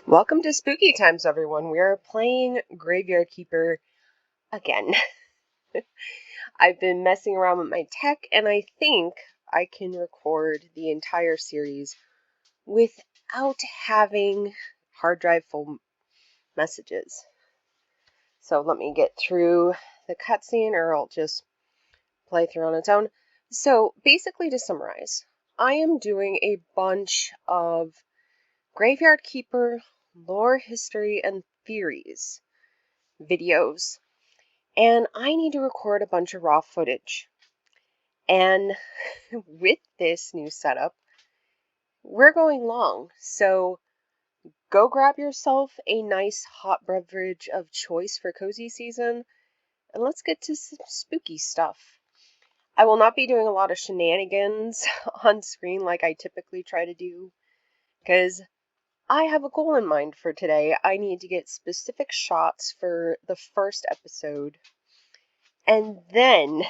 Welcome to Spooky Times, everyone. We are playing Graveyard Keeper again. I've been messing around with my tech, and I think I can record the entire series without having hard drive full messages. So let me get through the cutscene, or I'll just play through on its own. So basically, to summarize, I am doing a bunch of Graveyard Keeper lore, history, and theories videos, and I need to record a bunch of raw footage. And with this new setup, we're going long, so go grab yourself a nice hot beverage of choice for cozy season, and let's get to some spooky stuff. I will not be doing a lot of shenanigans on screen like I typically try to do, because I have a goal in mind for today. I need to get specific shots for the first episode, and then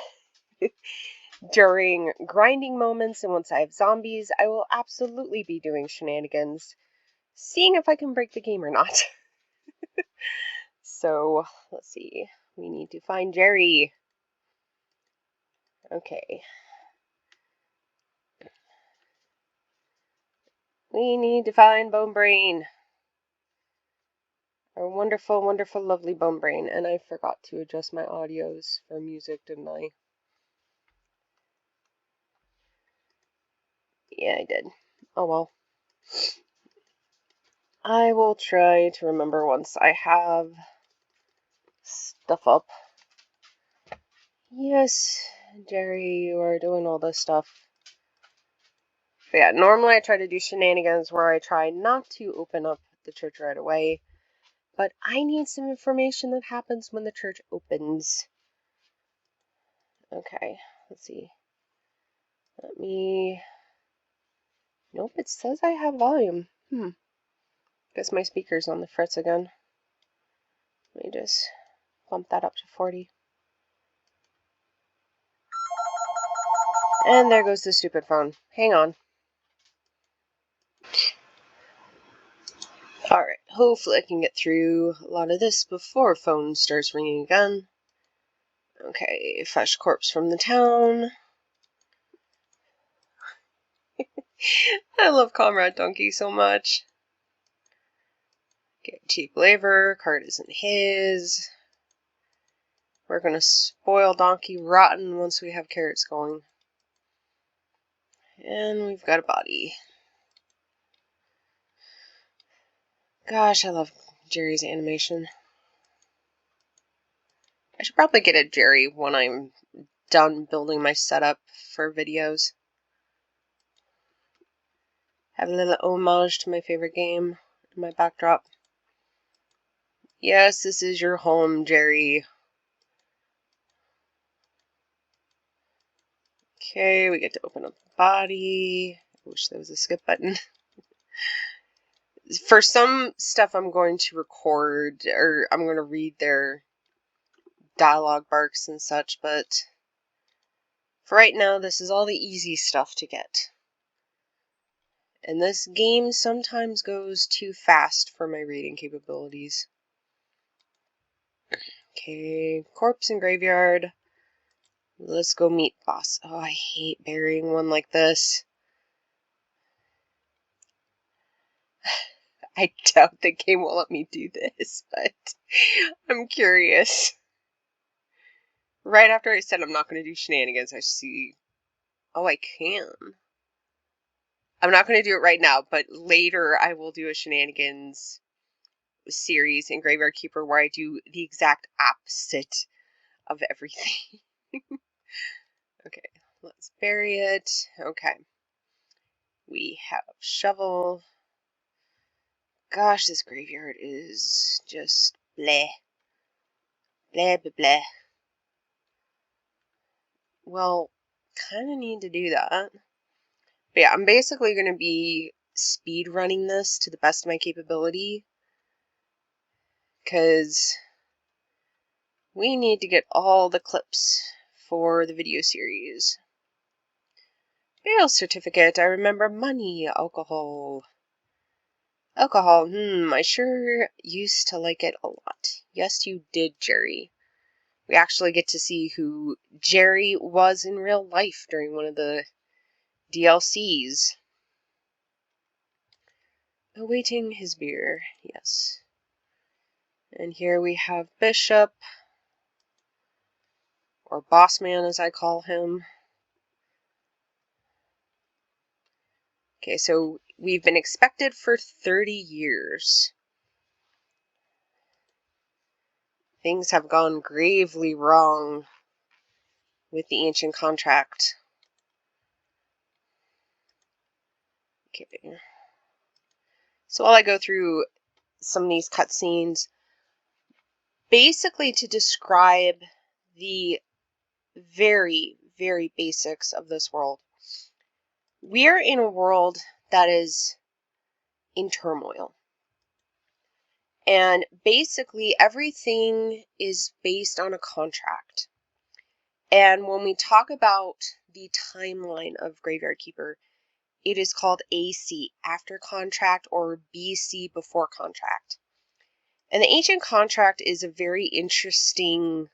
during grinding moments and once I have zombies, I will absolutely be doing shenanigans, seeing if I can break the game or not. So, let's see. We need to find Jerry. Okay. We need to find Bone Brain. Our wonderful, wonderful, lovely Bone Brain. And I forgot to adjust my audios for music, didn't I? Yeah, I did. Oh well. I will try to remember once I have stuff up. Yes, Jerry, you are doing all this stuff. But yeah, normally I try to do shenanigans where I try not to open up the church right away, but I need some information that happens when the church opens. Okay, let's see. Let me... Nope, it says I have volume. Guess my speaker's on the fritz again. Let me just bump that up to 40. And there goes the stupid phone. Hang on. Alright, hopefully I can get through a lot of this before phone starts ringing again. Okay, fresh corpse from the town. I love Comrade Donkey so much. Get cheap labor, cart isn't his. We're gonna spoil Donkey rotten once we have carrots going. And we've got a body. Gosh, I love Jerry's animation. I should probably get a Jerry when I'm done building my setup for videos. Have a little homage to my favorite game in my backdrop. Yes, this is your home, Jerry. Okay, we get to open up the body. I wish there was a skip button. For some stuff I'm going to record, or I'm going to read their dialogue barks and such, but for right now, this is all the easy stuff to get. And this game sometimes goes too fast for my reading capabilities. Okay, corpse and graveyard. Let's go meet boss. Oh, I hate burying one like this. I doubt the game will let me do this, but I'm curious. Right after I said I'm not going to do shenanigans, I see... Oh, I can. I'm not going to do it right now, but later I will do a shenanigans series in Graveyard Keeper where I do the exact opposite of everything. Okay, let's bury it. Okay. We have shovel. Gosh, this graveyard is just bleh. Bleh, bleh, bleh. Well, kind of need to do that. But yeah, I'm basically going to be speed running this to the best of my capability, because we need to get all the clips for the video series. Bail certificate. I remember money, alcohol. Alcohol. I sure used to like it a lot. Yes, you did, Jerry. We actually get to see who Jerry was in real life during one of the DLCs. Awaiting his beer. Yes. And here we have Bishop, or Bossman as I call him. Okay, so we've been expected for 30 years. Things have gone gravely wrong with the ancient contract. Okay. So while I go through some of these cutscenes, basically to describe the very, very basics of this world. We're in a world that is in turmoil. And basically everything is based on a contract. And when we talk about the timeline of Graveyard Keeper, it is called AC, after contract, or BC, before contract. And the ancient contract is a very interesting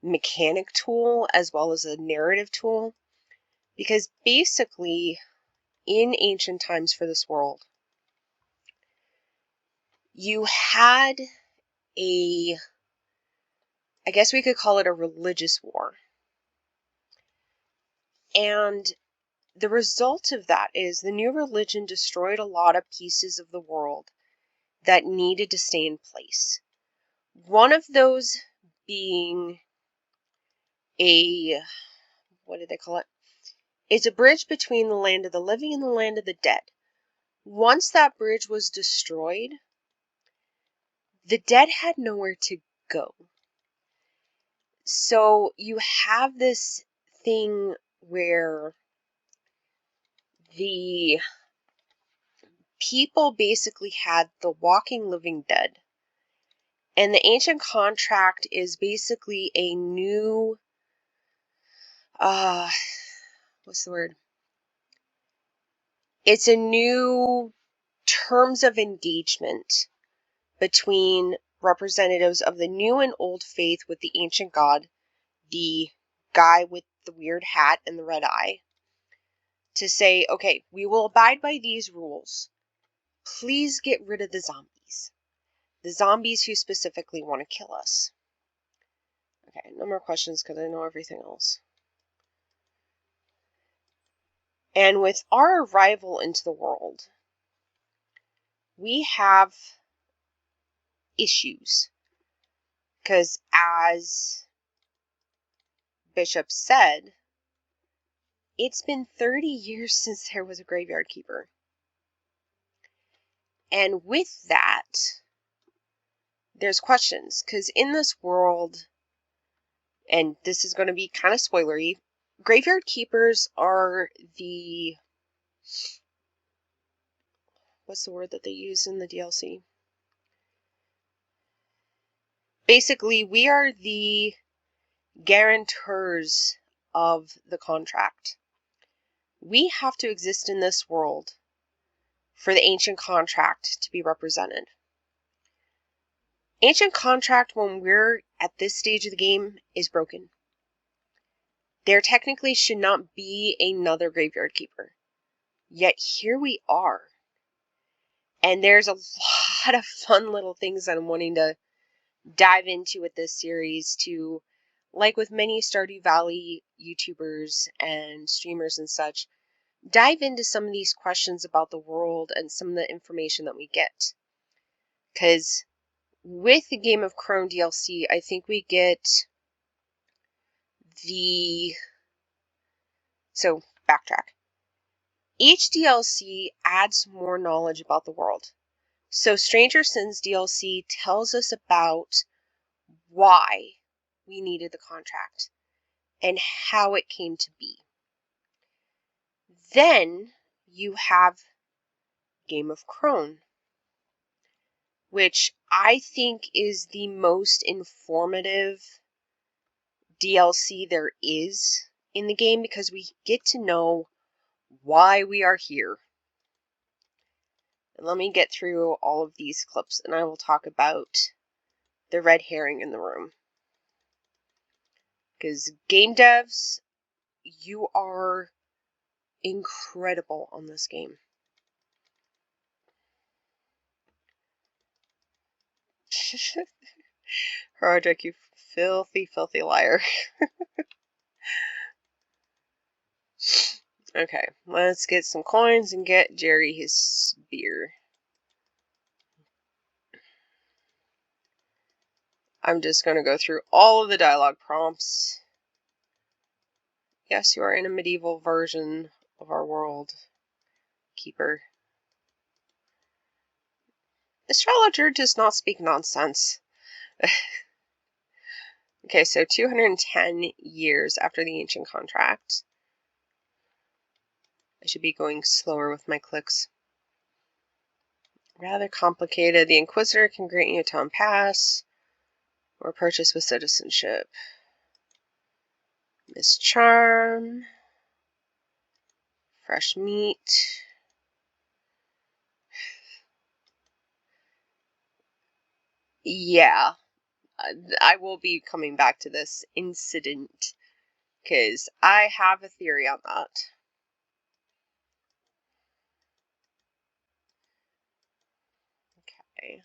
mechanic tool as well as a narrative tool, because basically in ancient times for this world, you had I guess we could call it a religious war. And the result of that is the new religion destroyed a lot of pieces of the world that needed to stay in place. One of those being what did they call it? It's a bridge between the land of the living and the land of the dead. Once that bridge was destroyed, the dead had nowhere to go. So you have this thing where the people basically had the walking living dead. And the ancient contract is basically a new, what's the word? It's a new terms of engagement between representatives of the new and old faith with the ancient god, the guy with the weird hat and the red eye, to say, okay, we will abide by these rules. Please get rid of the zombies. The zombies who specifically want to kill us. Okay, no more questions because I know everything else. And with our arrival into the world, we have issues. Because as Bishop said, it's been 30 years since there was a Graveyard Keeper. And with that, there's questions. Because in this world, and this is going to be kind of spoilery, Graveyard Keepers are the... what's the word that they use in the DLC? Basically, we are the guarantors of the contract. We have to exist in this world for the ancient contract to be represented. Ancient contract, when we're at this stage of the game, is broken. There technically should not be another Graveyard Keeper. Yet here we are. And there's a lot of fun little things that I'm wanting to dive into with this series to, like with many Stardew Valley YouTubers and streamers and such, dive into some of these questions about the world and some of the information that we get. Because with the Game of Chrome DLC, I think we get so, backtrack. Each DLC adds more knowledge about the world. So Stranger Sins DLC tells us about why we needed the contract and how it came to be. Then you have Game of Chrome, which I think is the most informative DLC there is in the game, because we get to know why we are here. And let me get through all of these clips and I will talk about the red herring in the room. Because game devs, you are incredible on this game. Roderick, you filthy, filthy liar. Okay, let's get some coins and get Jerry his spear. I'm just going to go through all of the dialogue prompts. Yes, you are in a medieval version of our world, Keeper. Astrologer does not speak nonsense. Okay, so 210 years after the ancient contract. I should be going slower with my clicks. Rather complicated. The Inquisitor can grant you a town pass or purchase with citizenship. Miss Charm. Fresh meat. Yeah, I will be coming back to this incident because I have a theory on that. Okay.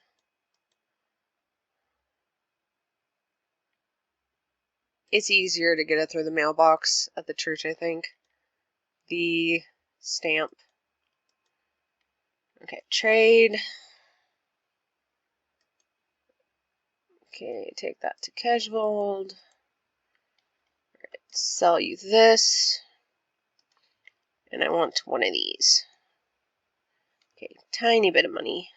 It's easier to get it through the mailbox at the church, I think. The stamp. Okay, trade. Okay, take that to Kejvold. Right, sell you this. And I want one of these. Okay, tiny bit of money.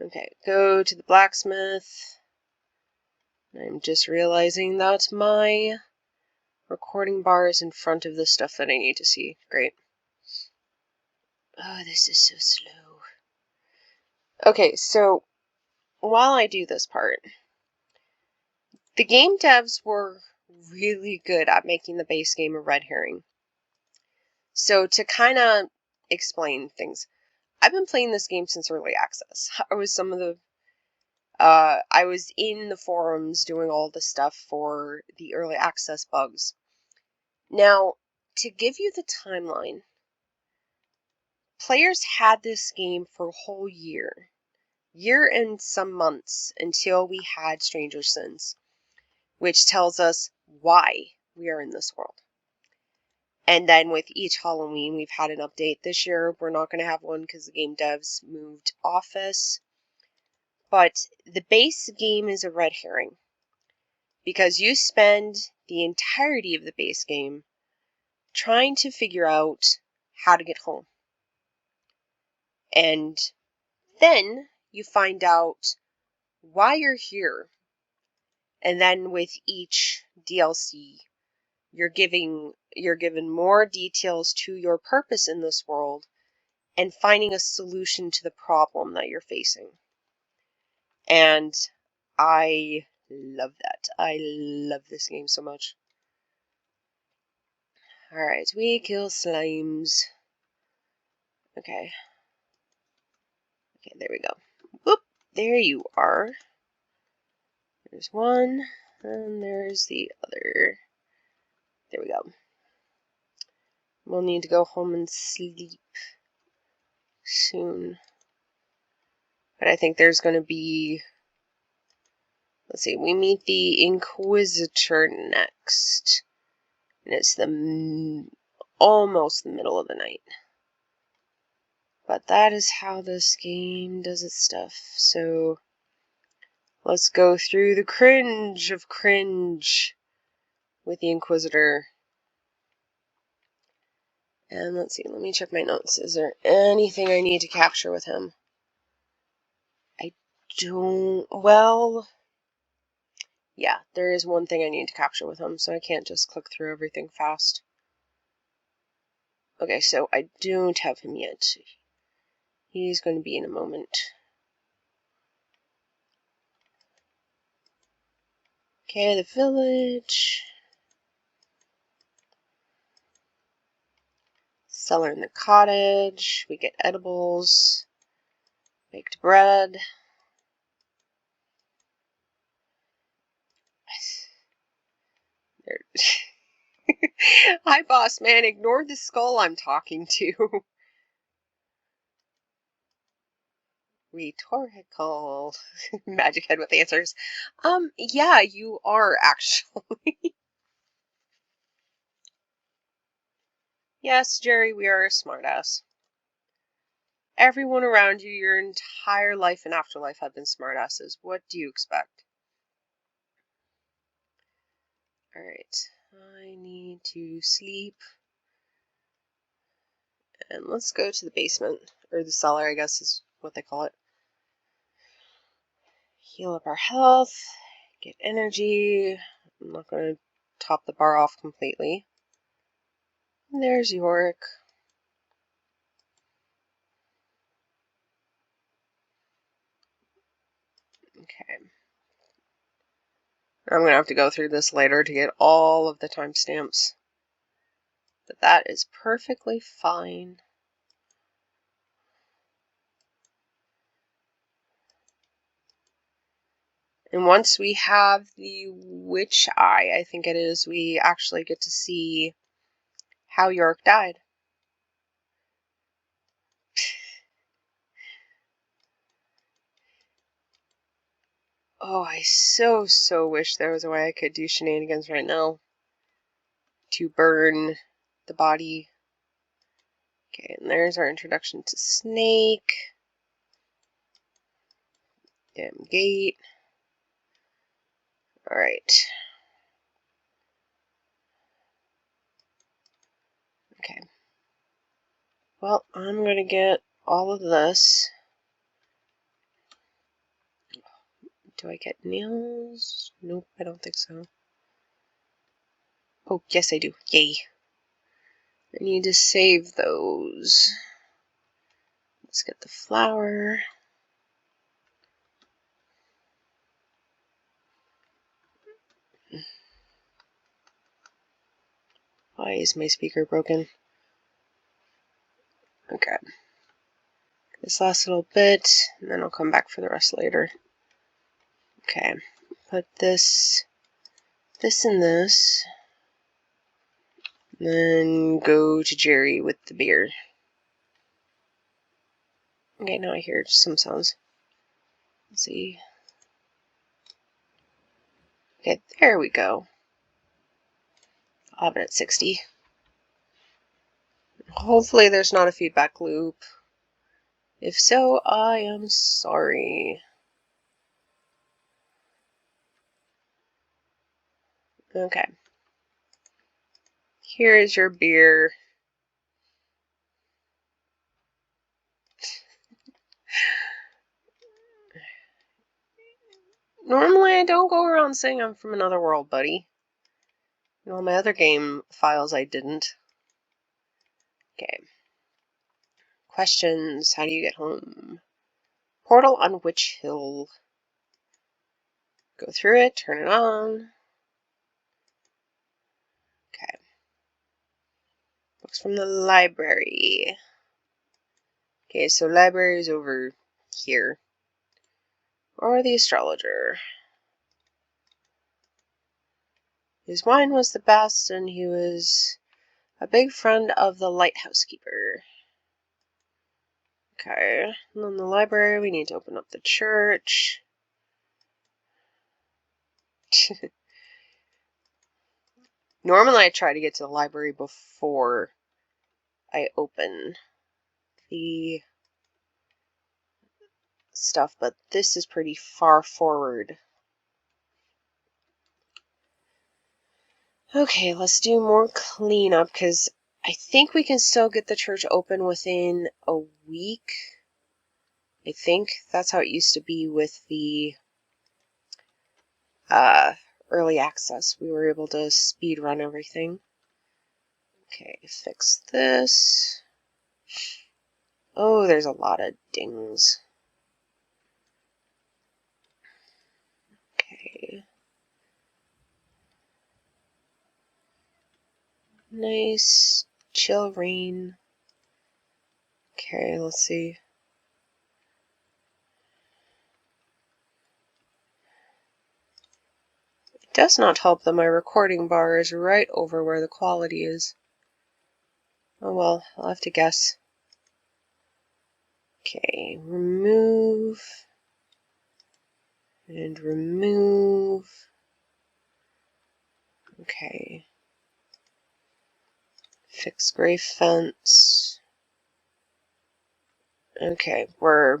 Okay, go to the blacksmith. I'm just realizing that my recording bar is in front of the stuff that I need to see. Great. Oh, this is so slow. Okay, so while I do this part, the game devs were really good at making the base game a red herring. So to kind of explain things, I've been playing this game since early access. I was in the forums doing all the stuff for the early access bugs. Now, to give you the timeline, players had this game for a whole year and some months until we had Stranger Sins, which tells us why we are in this world. And then with each Halloween, we've had an update. This year, we're not going to have one because the game devs moved office. But the base game is a red herring because you spend the entirety of the base game trying to figure out how to get home. And then you find out why you're here. And then with each DLC, you're given more details to your purpose in this world and finding a solution to the problem that you're facing. And I love that. I love this game so much. Alright, we kill slimes. Okay. Okay, there we go. Whoop! There you are. There's one, and there's the other. There we go. We'll need to go home and sleep soon. But I think there's going to be... Let's see, we meet the Inquisitor next. And it's almost the middle of the night. But that is how this game does its stuff. So let's go through the cringe of cringe with the Inquisitor. And let's see, let me check my notes. Is there anything I need to capture with him? I don't... Well... Yeah, there is one thing I need to capture with him, so I can't just click through everything fast. Okay, so I don't have him yet. He's going to be in a moment. Okay, the village. Cellar in the cottage. We get edibles. Baked bread. Hi, boss man. Ignore the skull I'm talking to. Rhetorical. Magic head with answers. Yeah, you are actually. Yes, Jerry, we are a smartass. Everyone around you, your entire life and afterlife have been smartasses. What do you expect? Alright, I need to sleep. And let's go to the basement, or the cellar, I guess is what they call it. Heal up our health, get energy. I'm not going to top the bar off completely. And there's Yorick. Okay. I'm going to have to go through this later to get all of the timestamps. But that is perfectly fine. And once we have the witch eye, I think it is, we actually get to see how Yorick died. Oh, I so wish there was a way I could do shenanigans right now to burn the body. Okay, and there's our introduction to Snake. Damn gate. Alright. Okay. Well, I'm gonna get all of this. Do I get nails? Nope, I don't think so. Oh, yes I do. Yay. I need to save those. Let's get the flour. Why is my speaker broken? Okay. This last little bit, and then I'll come back for the rest later. Okay. Put this in this. And then go to Jerry with the beer. Okay, now I hear some sounds. Let's see. Okay, there we go. I'll have it at 60. Hopefully there's not a feedback loop. If so, I am sorry. Okay. Here is your beer. Normally I don't go around saying I'm from another world, buddy. You know, my other game files I didn't. Okay. Questions. How do you get home? Portal on Witch Hill. Go through it, turn it on. Okay. Books from the library. Okay, so library is over here. Or the astrologer. His wine was the best, and he was a big friend of the lighthouse keeper. Okay, and then the library, we need to open up the church. Normally I try to get to the library before I open the stuff, but this is pretty far forward. Okay, let's do more cleanup, because I think we can still get the church open within a week. I think that's how it used to be with the early access. We were able to speed run everything. Okay, fix this. Oh, there's a lot of dings. Okay. Nice, chill rain. Okay, let's see. Does not help that my recording bar is right over where the quality is. Oh well, I'll have to guess. Okay, remove and remove. Okay. Fix gray fence. Okay, I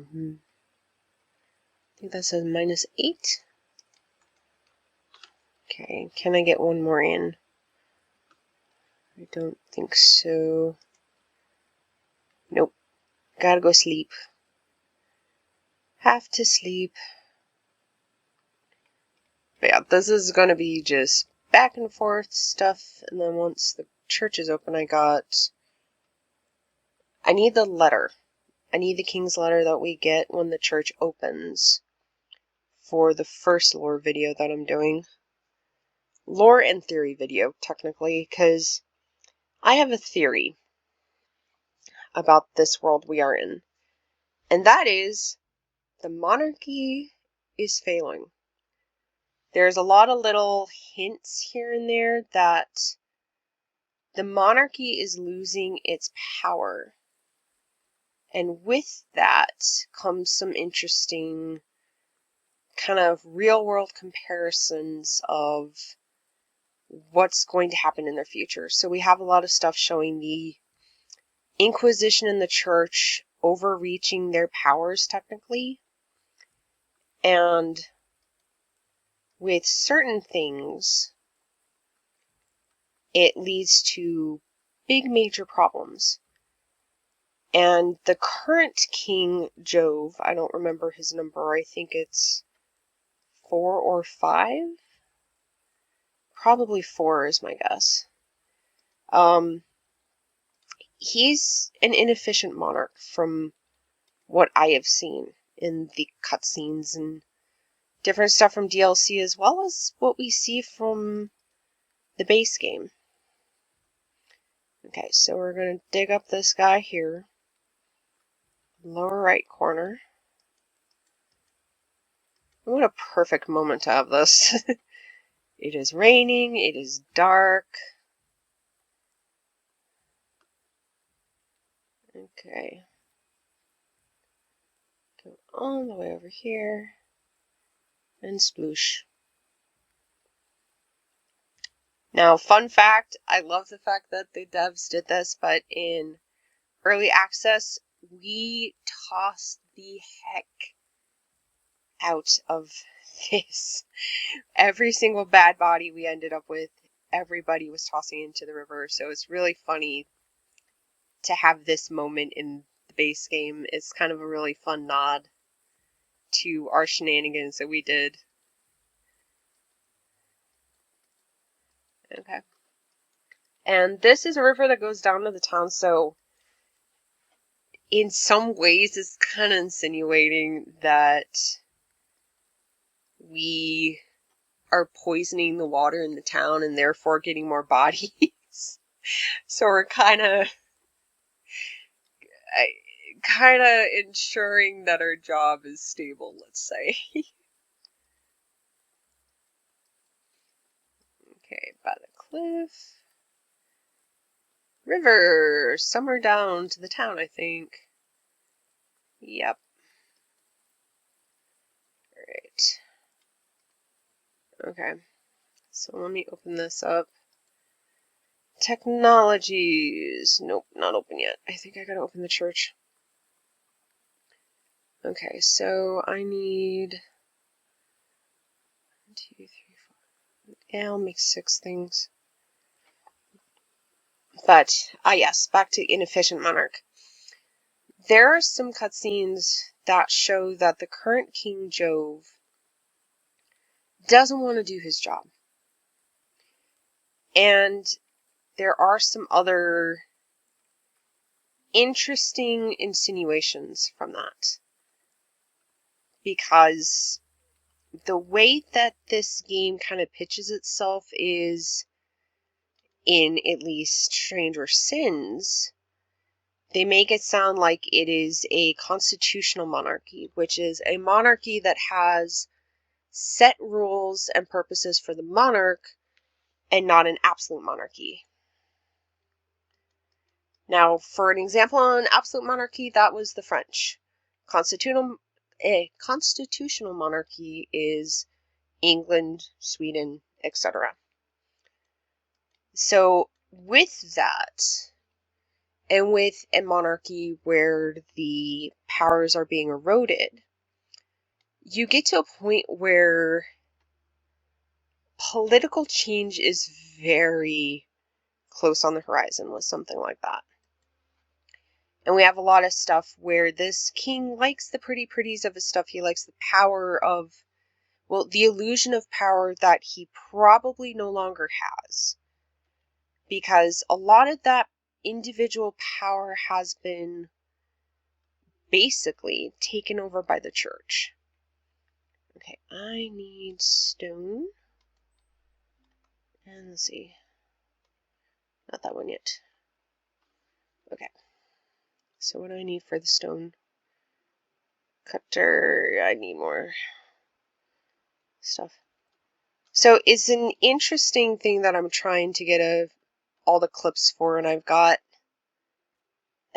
think that says -8. Okay, can I get one more in? I don't think so. Nope. Gotta go sleep. Have to sleep. But yeah, this is gonna be just back and forth stuff, and then once the church is open, I need the letter. I need the king's letter that we get when the church opens for the first lore video that I'm doing. Lore and theory video, technically, because I have a theory about this world we are in. And that is, the monarchy is failing. There's a lot of little hints here and there that the monarchy is losing its power. And with that comes some interesting kind of real world comparisons of what's going to happen in their future. So we have a lot of stuff showing the Inquisition and the church overreaching their powers technically. And with certain things, it leads to big major problems. And the current King Jove, I don't remember his number, I think it's 4 or 5? Probably 4 is my guess. He's an inefficient monarch from what I have seen in the cutscenes and different stuff from DLC, as well as what we see from the base game. Okay, so we're going to dig up this guy here. Lower right corner. What a perfect moment to have this. It is raining, it is dark. Okay. Go all the way over here. And sploosh. Now, fun fact, I love the fact that the devs did this, but in early access, we tossed the heck out of this. Every single bad body we ended up with, everybody was tossing into the river, so it's really funny to have this moment in the base game. It's kind of a really fun nod to our shenanigans that we did. Okay. And this is a river that goes down to the town, so in some ways it's kind of insinuating that we are poisoning the water in the town and therefore getting more bodies. So we're kind of ensuring that our job is stable, let's say. Okay, by the cliff. River, somewhere down to the town, I think. Yep. Alright. Okay. So let me open this up. Technologies. Nope, not open yet. I think I gotta open the church. Okay, so I need 1, 2, 3, 4. Yeah, I'll make 6 things. But, yes, back to Inefficient Monarch. There are some cutscenes that show that the current King Jove doesn't want to do his job. And there are some other interesting insinuations from that. Because the way that this game kind of pitches itself is, in at least Stranger Sins, they make it sound like it is a constitutional monarchy, which is a monarchy that has set rules and purposes for the monarch and not an absolute monarchy. Now, for an example on absolute monarchy, that was the French. Constitutional monarchy is England, Sweden, etc. So with that, and with a monarchy where the powers are being eroded, you get to a point where political change is very close on the horizon with something like that. And we have a lot of stuff where this king likes the pretties of his stuff. He likes the power of, well, the illusion of power that he probably no longer has. Because a lot of that individual power has been basically taken over by the church. Okay, I need stone. And let's see. Not that one yet. Okay. So what do I need for the stone? Cutter. I need more stuff. So it's an interesting thing that I'm trying to get all the clips for, and I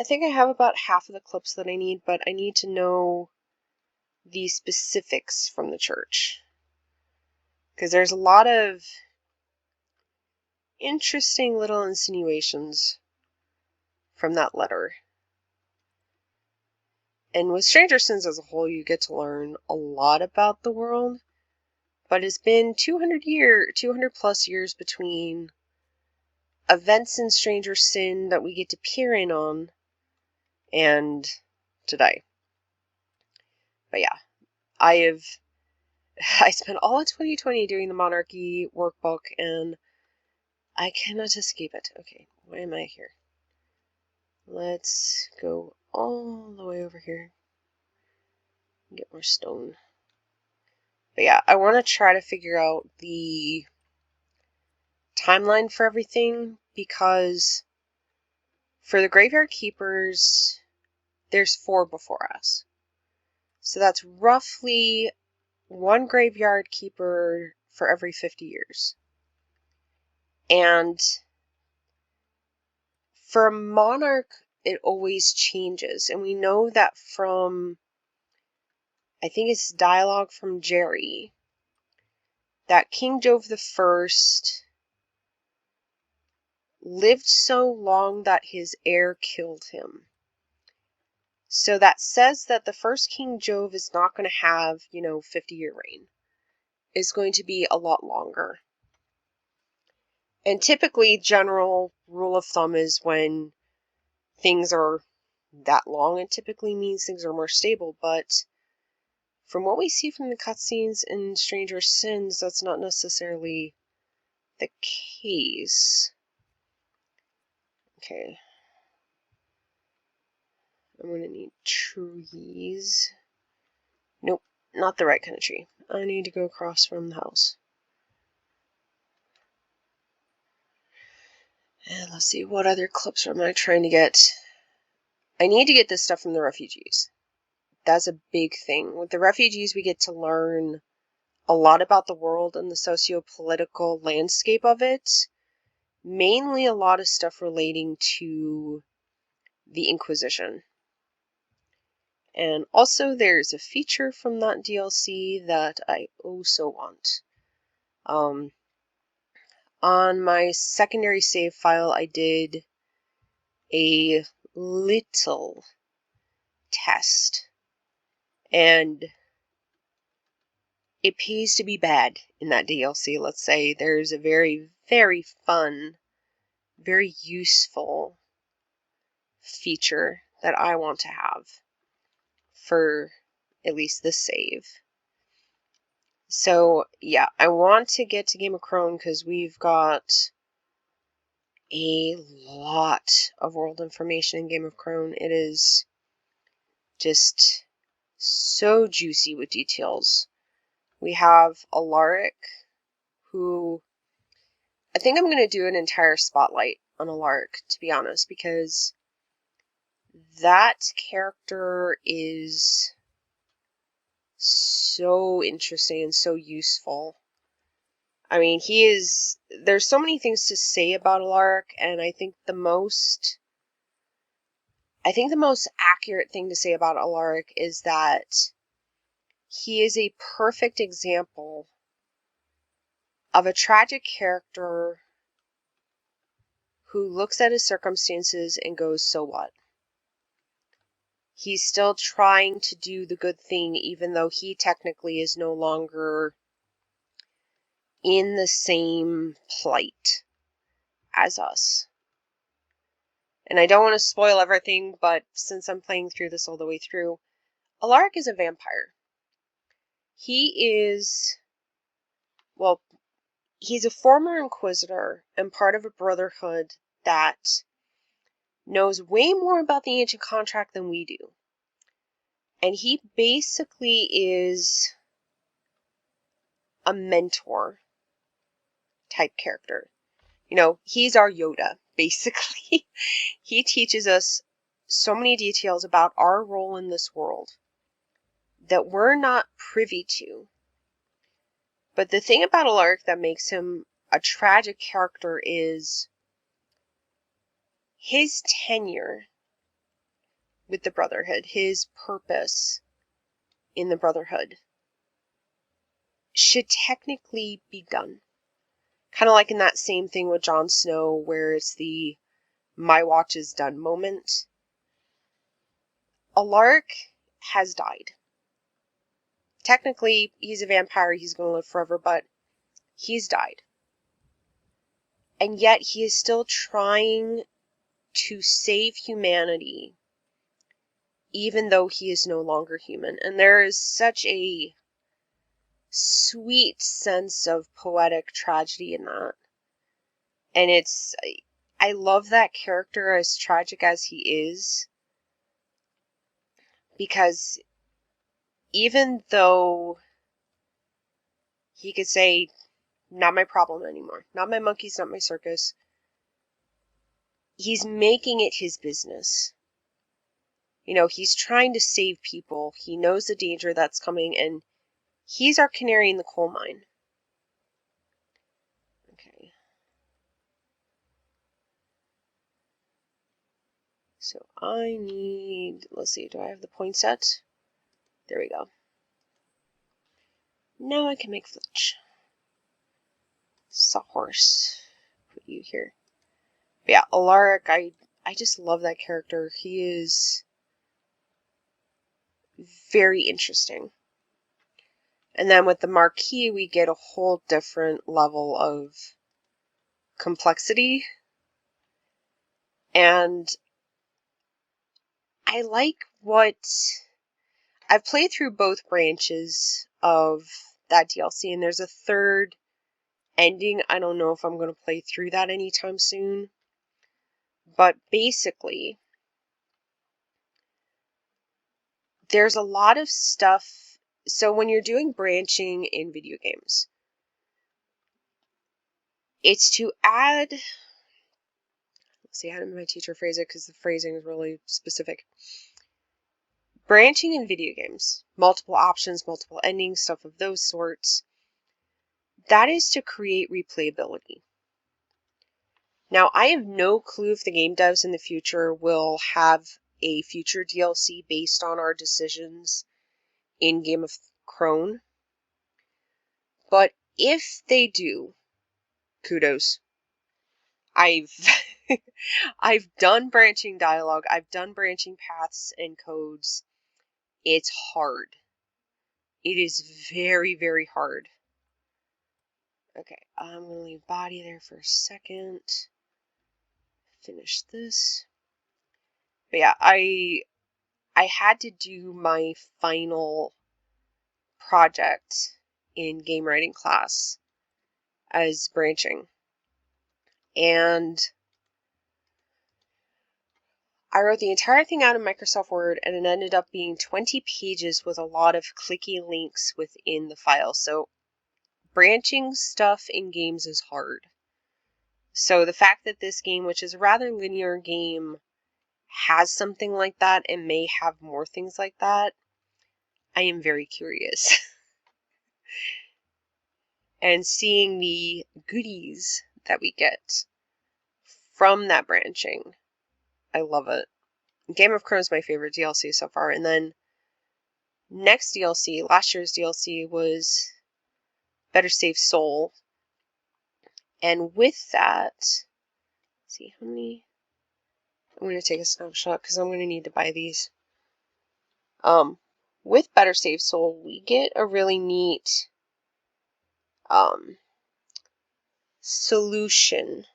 think I have about half of the clips that I need, but I need to know the specifics from the church. Because there's a lot of interesting little insinuations from that letter. And with Stranger Sins as a whole, you get to learn a lot about the world, but it's been 200 plus years between events in Stranger Sin that we get to peer in on and today. But yeah, I spent all of 2020 doing the Monarchy workbook, and I cannot escape it. Okay, why am I here? Let's go all the way over here. Get more stone. But yeah, I want to try to figure out the timeline for everything, because for the Graveyard Keepers, there's 4 before us. So that's roughly 1 Graveyard Keeper for every 50 years. And for a monarch, it always changes. And we know that from, I think it's dialogue from Jerry, that King Jove I lived so long that his heir killed him. So that says that the first King Jove is not going to have, 50-year reign. It's going to be a lot longer. And typically, general rule of thumb is when things are that long, it typically means things are more stable. But from what we see from the cutscenes in Stranger Sins, that's not necessarily the case. Okay. I'm going to need trees. Nope, not the right kind of tree. I need to go across from the house. And let's see, what other clips am I trying to get? I need to get this stuff from the refugees. That's a big thing. With the refugees, we get to learn a lot about the world and the socio-political landscape of it. Mainly a lot of stuff relating to the Inquisition. And also there's a feature from that DLC that I also want. On my secondary save file, I did a little test. And it pays to be bad in that DLC, let's say. There's a very, very fun, very useful feature that I want to have for at least this save. So, yeah, I want to get to Game of Crone because we've got a lot of world information in Game of Crone. It is just so juicy with details. We have Alaric, who I think I'm going to do an entire spotlight on Alaric, to be honest, because that character is so interesting and so useful. I mean, there's so many things to say about Alaric, and I think the most accurate thing to say about Alaric is that he is a perfect example of a tragic character who looks at his circumstances and goes, so what? He's still trying to do the good thing, even though he technically is no longer in the same plight as us. And I don't want to spoil everything, but since I'm playing through this all the way through, Alaric is a vampire. He's a former Inquisitor and part of a brotherhood that knows way more about the Ancient Contract than we do. And he basically is a mentor type character. He's our Yoda, basically. He teaches us so many details about our role in this world that we're not privy to. But the thing about Alaric that makes him a tragic character is his tenure with the Brotherhood, his purpose in the Brotherhood, should technically be done. Kind of like in that same thing with Jon Snow, where it's the my watch is done moment. Alaric has died. Technically, he's a vampire, he's going to live forever, but he's died. And yet he is still trying to save humanity, even though he is no longer human. And there is such a sweet sense of poetic tragedy in that. And I love that character, as tragic as he is, because even though he could say, not my problem anymore, not my monkeys, not my circus, he's making it his business. He's trying to save people. He knows the danger that's coming, and he's our canary in the coal mine. Okay. So let's see, do I have the point set? There we go. Now I can make Fletch. Sawhorse. Put you here. But yeah, Alaric, I just love that character. He is very interesting. And then with the Marquis, we get a whole different level of complexity. And I like I've played through both branches of that DLC, and there's a third ending. I don't know if I'm going to play through that anytime soon. But basically, there's a lot of stuff. So when you're doing branching in video games, it's to add, let's see, how did my teacher phrase it, because the phrasing is really specific. Branching in video games, multiple options, multiple endings, stuff of those sorts, that is to create replayability. Now, I have no clue if the game devs in the future will have a future DLC based on our decisions in Game of Thrones. But if they do, kudos. I've I've done branching dialogue, I've done branching paths and codes. It's hard. It is very, very hard. Okay, I'm going to leave body there for a second. Finish this. But yeah, I had to do my final project in game writing class as branching. And I wrote the entire thing out in Microsoft Word, and it ended up being 20 pages with a lot of clicky links within the file. So branching stuff in games is hard. So the fact that this game, which is a rather linear game, has something like that and may have more things like that, I am very curious. and seeing the goodies that we get from that branching. I love it. Game of Thrones is my favorite DLC so far. And then next DLC, last year's DLC was Better Safe Soul. And with that, let's see how many. I'm going to take a snapshot because I'm going to need to buy these. With Better Safe Soul, we get a really neat solution.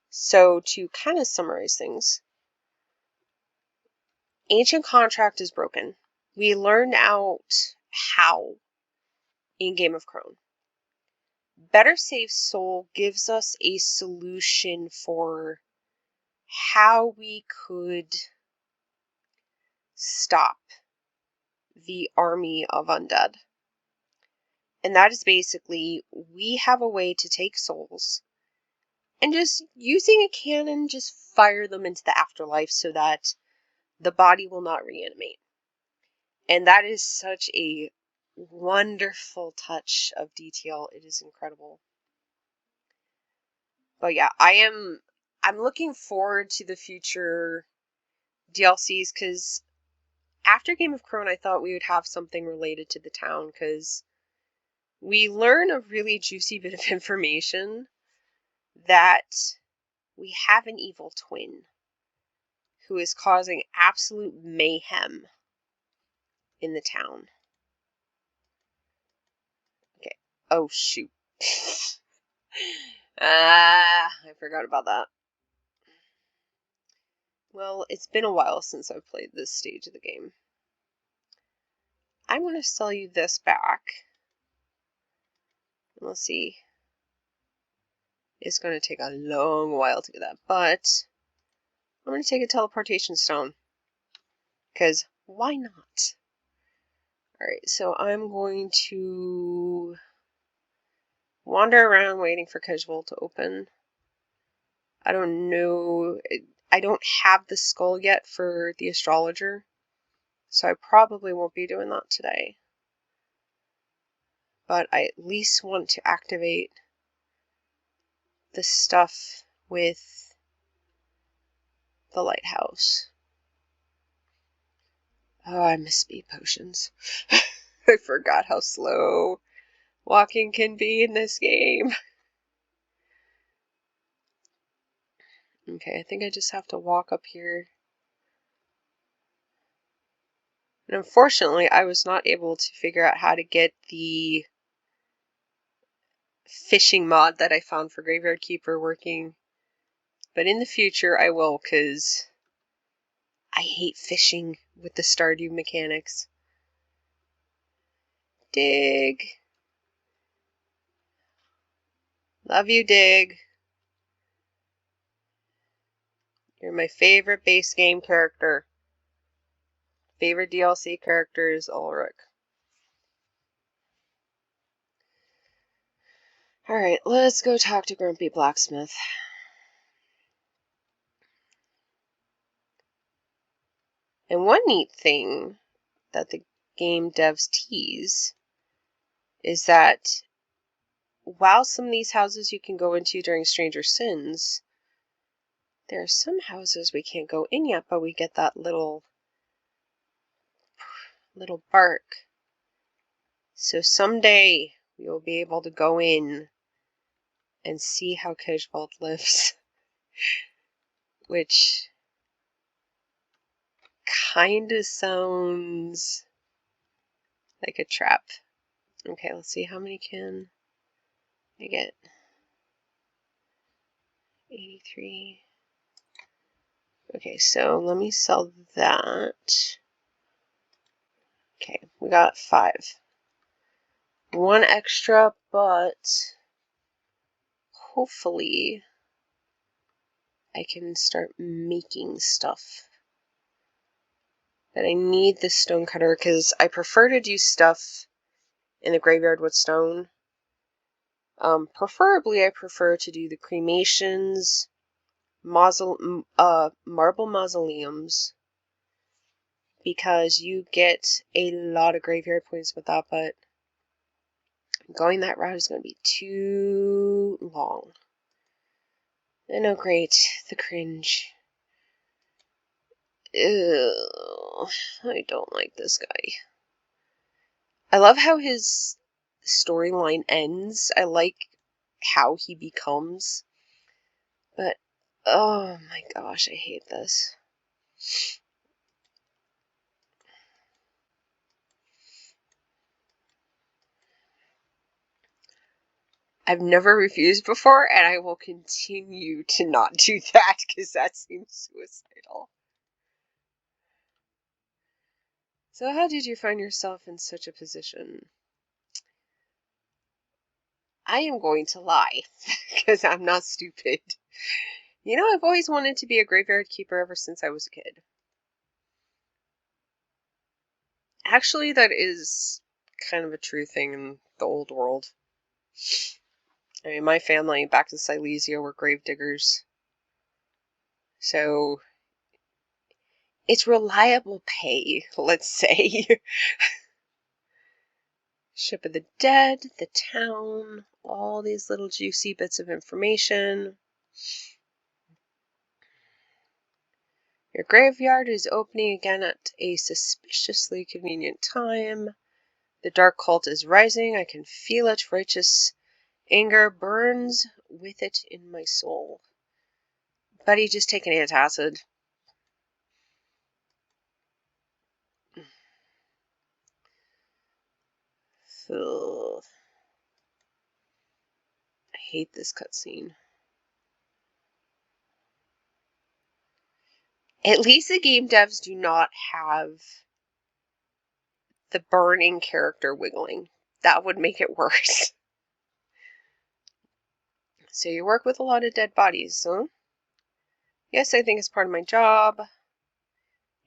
So to kind of summarize things, Ancient Contract is broken. We learned out how in Game of Thrones. Better Safe Soul gives us a solution for how we could stop the army of undead. And that is basically, we have a way to take souls and just using a cannon, just fire them into the afterlife so that the body will not reanimate. And that is such a wonderful touch of detail. It is incredible. But yeah, I'm looking forward to the future DLCs because after Game of Thrones, I thought we would have something related to the town because we learn a really juicy bit of information that we have an evil twin who is causing absolute mayhem in the town. Okay. Oh, shoot. I forgot about that. Well, it's been a while since I've played this stage of the game. I'm going to sell you this back. Let's see. It's going to take a long while to get that, but I'm going to take a teleportation stone. Because why not? Alright, so I'm going to wander around waiting for Casual to open. I don't know. I don't have the skull yet for the astrologer, so I probably won't be doing that today. But I at least want to activate the stuff with the lighthouse. Oh, I miss speed potions. I forgot how slow walking can be in this game. Okay, I think I just have to walk up here. And unfortunately, I was not able to figure out how to get the fishing mod that I found for Graveyard Keeper working. But in the future, I will, because I hate fishing with the Stardew mechanics. Dig. Love you, Dig. You're my favorite base game character. Favorite DLC character is Ulrich. Alright, let's go talk to Grumpy Blacksmith. And one neat thing that the game devs tease is that while some of these houses you can go into during Stranger Sins, there are some houses we can't go in yet, but we get that little bark. So someday we will be able to go in and see how Kejvold lives. Which kinda sounds like a trap. Okay, let's see how many can I get. 83. Okay, so let me sell that. Okay, we got 5. 1 extra, but hopefully I can start making stuff. But I need this stonecutter because I prefer to do stuff in the graveyard with stone. Preferably, I prefer to do the cremations, marble mausoleums, because you get a lot of graveyard points with that, but Going that route is going to be too long. And oh great, the cringe. Ew, I don't like this guy. I love how his storyline ends. I like how he becomes. But, oh my gosh, I hate this. I've never refused before, and I will continue to not do that because that seems suicidal. So how did you find yourself in such a position? I am going to lie because I'm not stupid. You know, I've always wanted to be a graveyard keeper ever since I was a kid. Actually, that is kind of a true thing in the old world. I mean, my family back in Silesia were grave diggers. So it's reliable pay, let's say. Ship of the Dead, the town, all these little juicy bits of information. Your graveyard is opening again at a suspiciously convenient time. The dark cult is rising. I can feel it. Righteous anger burns with it in my soul. Buddy, just take an antacid. Ugh. I hate this cutscene. At least the game devs do not have the burning character wiggling. That would make it worse. So you work with a lot of dead bodies, huh? Yes, I think it's part of my job.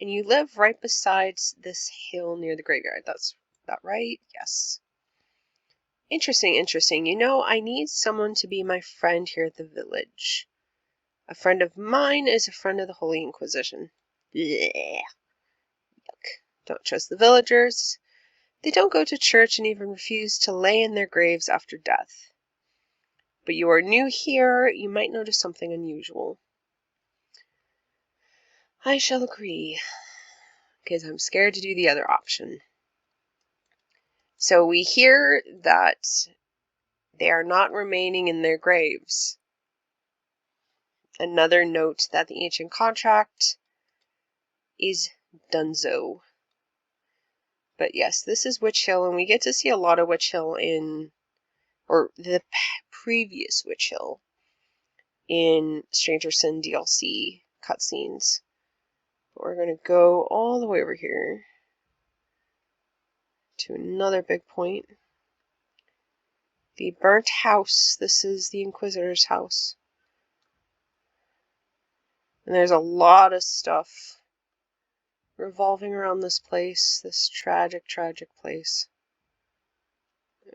And you live right beside this hill near the graveyard. That's that right? Yes. Interesting, interesting. You know, I need someone to be my friend here at the village. A friend of mine is a friend of the Holy Inquisition. Blech. Yuck. Don't trust the villagers. They don't go to church and even refuse to lay in their graves after death. But you are new here, you might notice something unusual. I shall agree, because I'm scared to do the other option. So we hear that they are not remaining in their graves. Another note that the ancient contract is donezo. But yes, this is Witch Hill, and we get to see a lot of Witch Hill in, or the previous Witch Hill in Stranger Sin DLC cutscenes. But we're going to go all the way over here to another big point. The burnt house. This is the Inquisitor's house. And there's a lot of stuff revolving around this place. This tragic, tragic place.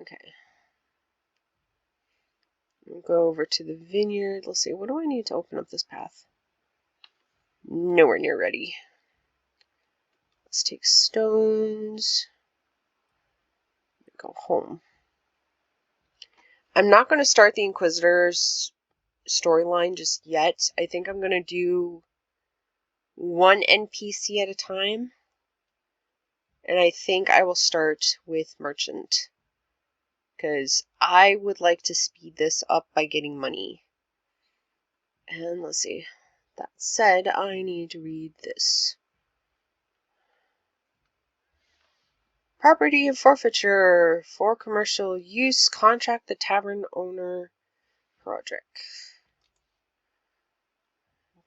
Okay. We'll go over to the vineyard. Let's see, what do I need to open up this path? Nowhere near ready. Let's take stones. Go home. I'm not going to start the Inquisitor's storyline just yet. I think I'm going to do one NPC at a time. And I think I will start with Merchant. Because I would like to speed this up by getting money. And let's see. That said, I need to read this. Property and forfeiture for commercial use. Contract the tavern owner, Roderick.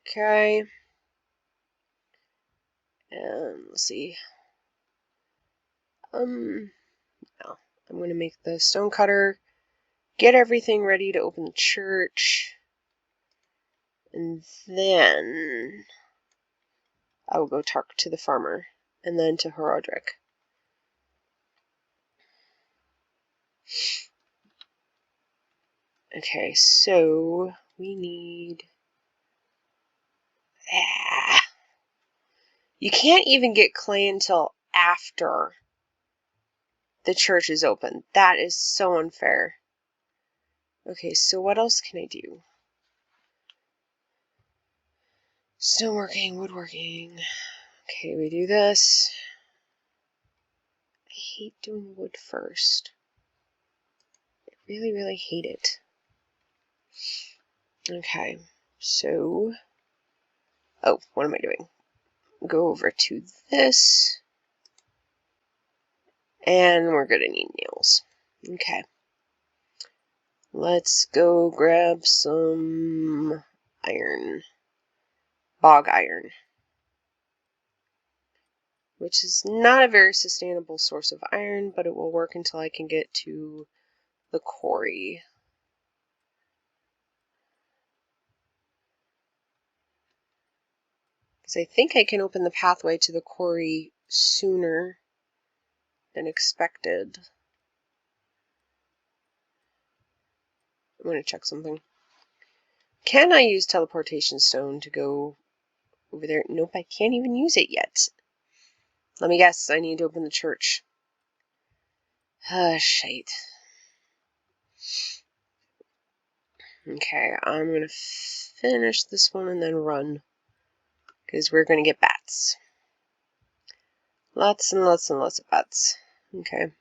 Okay. And let's see. No. I'm going to make the stonecutter. Get everything ready to open the church. And then I will go talk to the farmer. And then to Horadric. Okay, so we need... You can't even get clay until after the church is open. That is so unfair. Okay, so what else can I do? Stoneworking, woodworking. Okay, we do this. I hate doing wood first. I really, really hate it. Okay, so... Oh, what am I doing? Go over to this. And we're gonna need nails. Okay. Let's go grab some iron. Bog iron. Which is not a very sustainable source of iron, but it will work until I can get to the quarry. Because I think I can open the pathway to the quarry sooner than expected. I'm going to check something. Can I use teleportation stone to go over there? Nope, I can't even use it yet. Let me guess, I need to open the church. Ah, shite. Okay, I'm going to finish this one and then run. Because we're going to get bats. Lots and lots and lots of bats. Okay.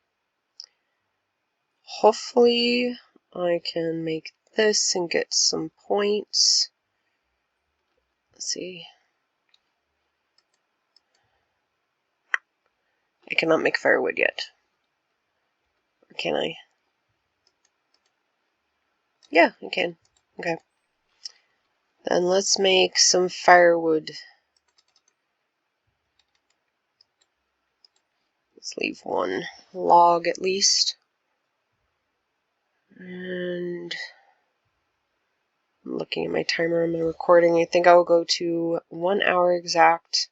Hopefully I can make this and get some points. Let's see. I cannot make firewood yet. Or can I? Yeah, I can. Okay. Then let's make some firewood. Let's leave one log at least. And I'm looking at my timer on my recording. I think I'll go to 1 hour exact.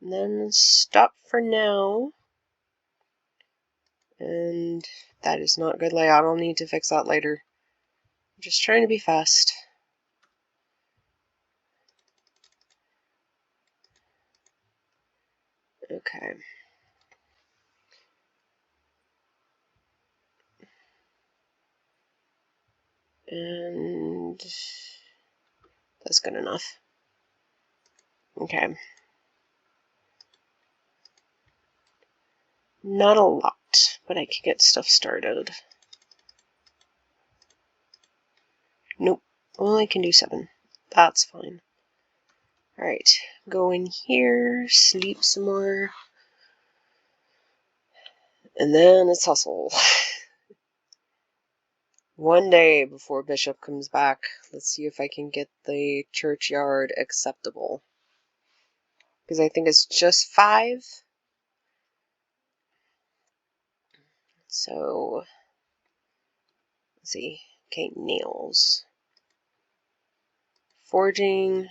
And then stop for now. And that is not good layout. I'll need to fix that later. I'm just trying to be fast. Okay. And that's good enough. Okay. Not a lot, but I can get stuff started. Nope. Only can do 7. That's fine. Alright. Go in here, sleep some more. And then it's hustle. One day before Bishop comes back, let's see if I can get the churchyard acceptable. Because I think it's just 5. So, let's see. Okay, nails. Forging.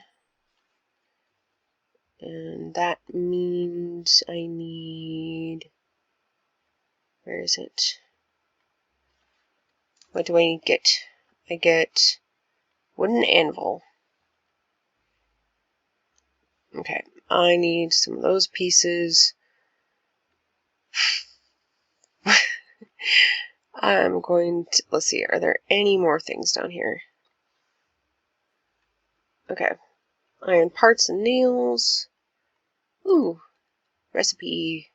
And that means I need... Where is it? What do I get? I get wooden anvil. Okay, I need some of those pieces. I'm going to... Let's see, are there any more things down here? Okay. Iron parts and nails. Ooh, recipe.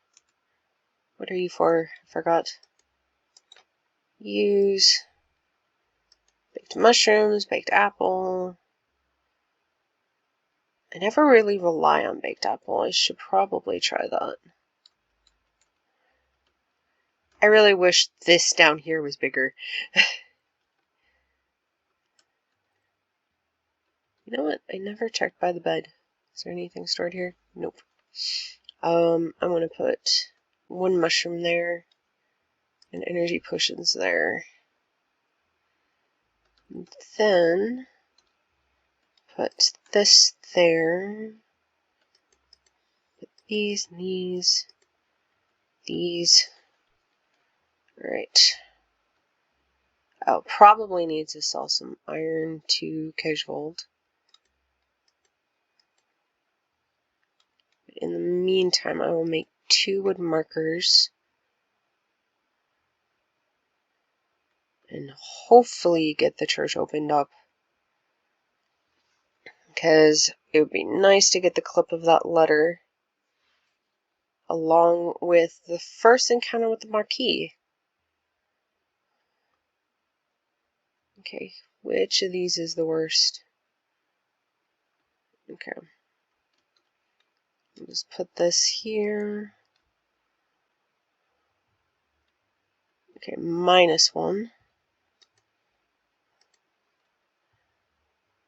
What are you for? I forgot. Use baked mushrooms, baked apple. I never really rely on baked apple. I should probably try that. I really wish this down here was bigger. You know what? I never checked by the bed. Is there anything stored here? Nope. I'm gonna put 1 mushroom there and energy potions there. And then put this there. Put these and these. Alright. I'll probably need to sell some iron to Casuald. In the meantime, I will make 2 wood markers. and hopefully get the church opened up. Because it would be nice to get the clip of that letter along with the first encounter with the Marquis. Okay, which of these is the worst? Okay. I'll just put this here. Okay, -1.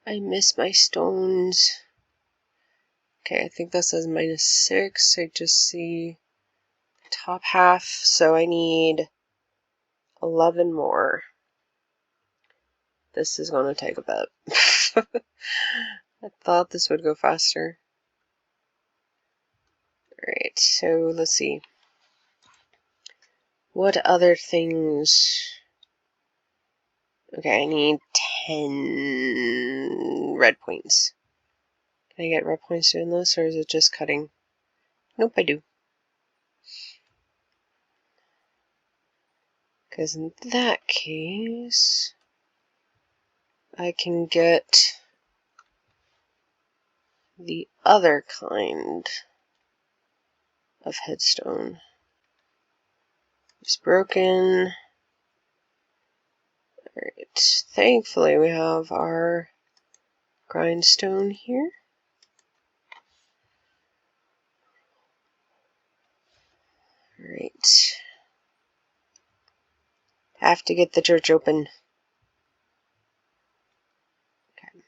I miss my stones. Okay, I think that says -6. I just see top half, so I need 11 more. This is going to take a bit. I thought this would go faster. Alright, so let's see. What other things? Okay, I need 10 red points. Can I get red points doing this, or is it just cutting? Nope, I do. Because in that case, I can get the other kind of headstone. It's broken. Alright, thankfully we have our grindstone here. Alright. Have to get the church open. Okay.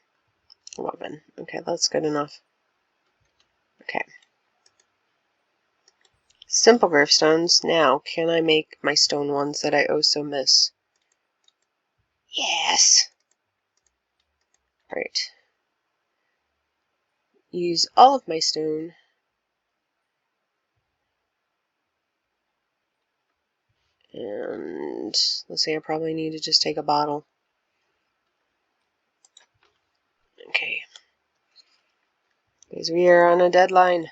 11. Okay, that's good enough. Okay. Simple gravestones. Now, can I make my stone ones that I oh so miss? Yes! Alright. Use all of my stone. And let's see, I probably need to just take a bottle. Okay. Because we are on a deadline.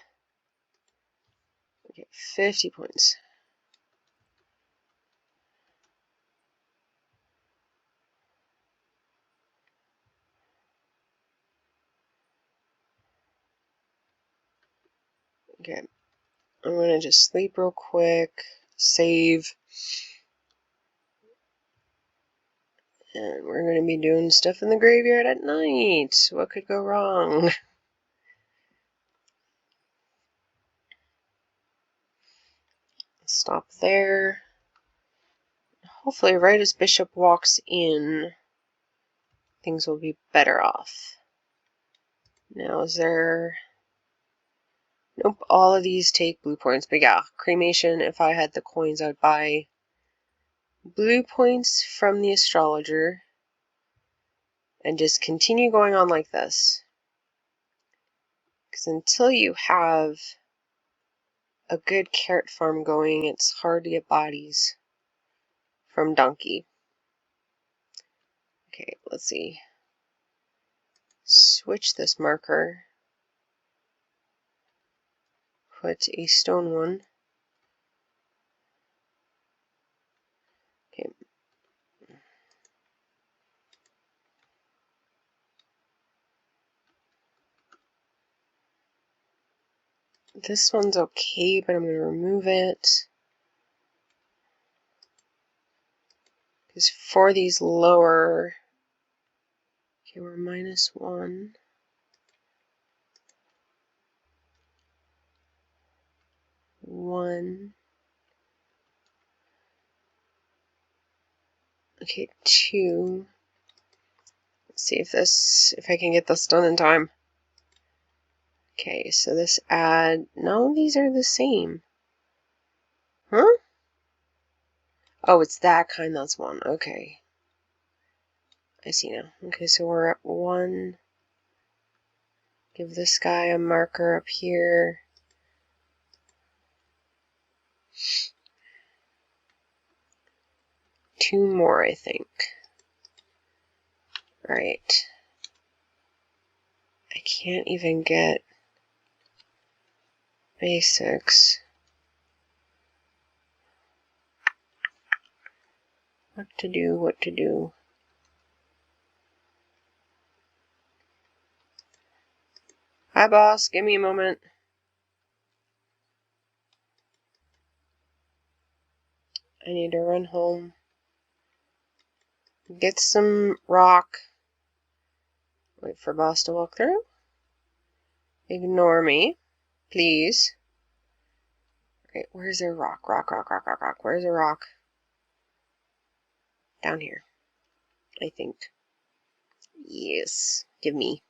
Okay, 50 points. Okay. I'm going to just sleep real quick. Save. And we're going to be doing stuff in the graveyard at night. What could go wrong? Stop there. Hopefully, right as Bishop walks in, things will be better off. Now, is there... Nope, all of these take blue points. But yeah, cremation, if I had the coins, I'd buy blue points from the astrologer and just continue going on like this. Because until you have a good carrot farm going, it's hard to get bodies from Donkey. Okay, let's see. Switch this marker. Put a stone one. Okay. This one's okay, but I'm going to remove it. Because for these lower... Okay, we're -1. 1. Okay, 2. Let's see if I can get this done in time. Okay, so this add... No, these are the same. Huh? Oh, it's that kind that's 1. Okay. I see now. Okay, so we're at 1. Give this guy a marker up here. Two more, I think. Right. I can't even get basics. What to do, what to do. Hi, boss. Give me a moment. I need to run home. Get some rock. Wait for boss to walk through. Ignore me, please. Okay, where's there rock? Rock. Where's the rock? Down here, I think. Yes, give me.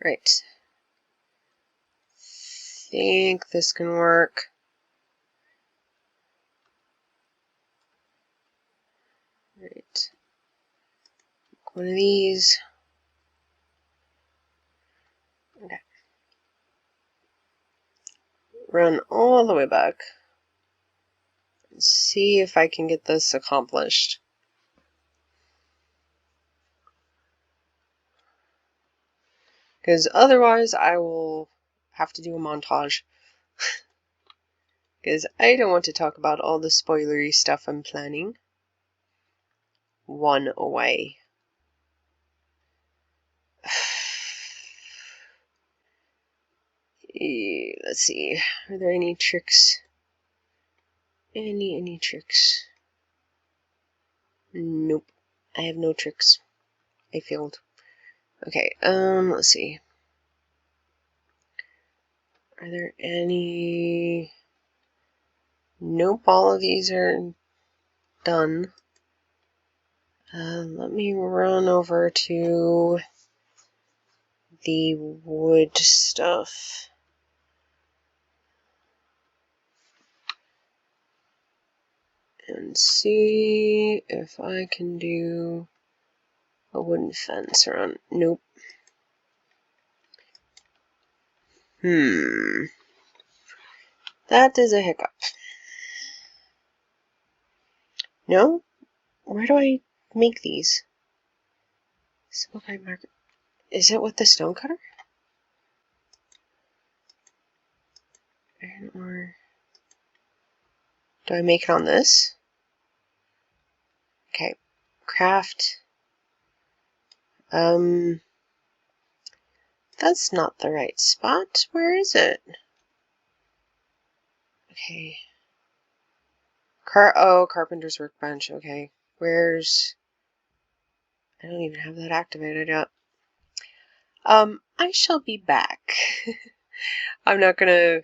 Right. Think this can work. Right. One of these. Okay. Run all the way back. And see if I can get this accomplished. Because otherwise I will have to do a montage. Because I don't want to talk about all the spoilery stuff I'm planning. One away. Let's see. Are there any tricks? Any tricks? Nope. I have no tricks. I failed. Okay, let's see. Are there any... Nope, all of these are done. Let me run over to the wood stuff. And see if I can do a wooden fence around. Nope. That is a hiccup. No? Where do I make these? Marker. Is it with the stonecutter? Or do I make it on this? Okay. Craft. That's not the right spot. Where is it? Okay. Carpenter's workbench. Okay. Where's... I don't even have that activated yet. I shall be back. I'm not gonna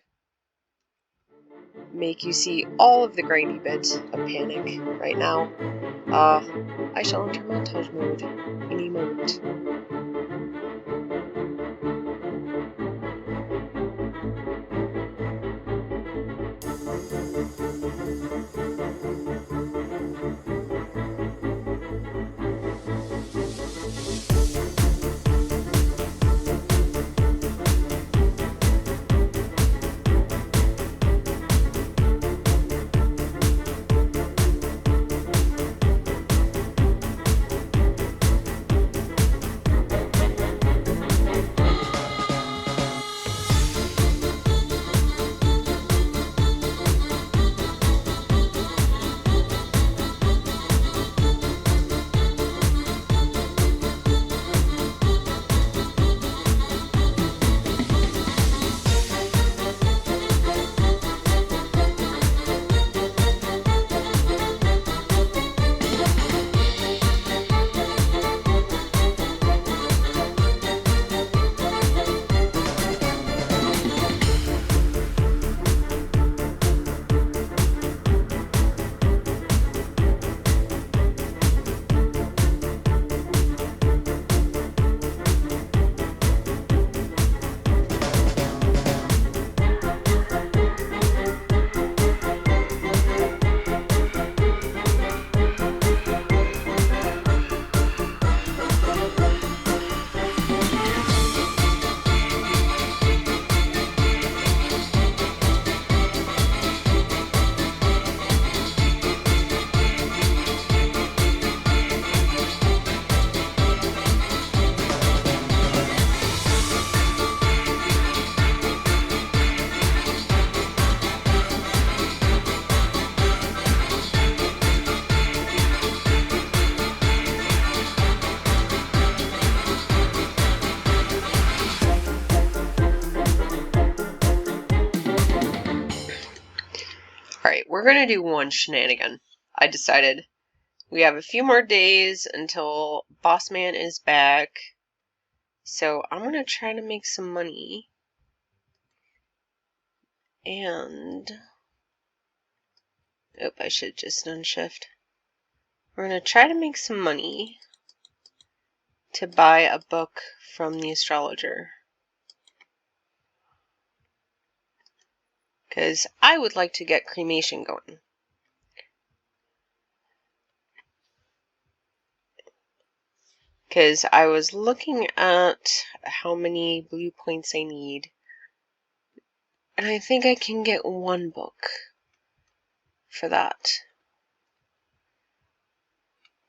make you see all of the grindy bits of Panic right now. I shall enter montage mode any moment. we're going to do one shenanigan. I decided we have a few more days until Boss Man is back. So I'm going to try to make some money. And... oh, I should have just done shift. We're going to try to make some money to buy a book from the astrologer. Because I would like to get cremation going. Because I was looking at how many blue points I need. And I think I can get one book for that.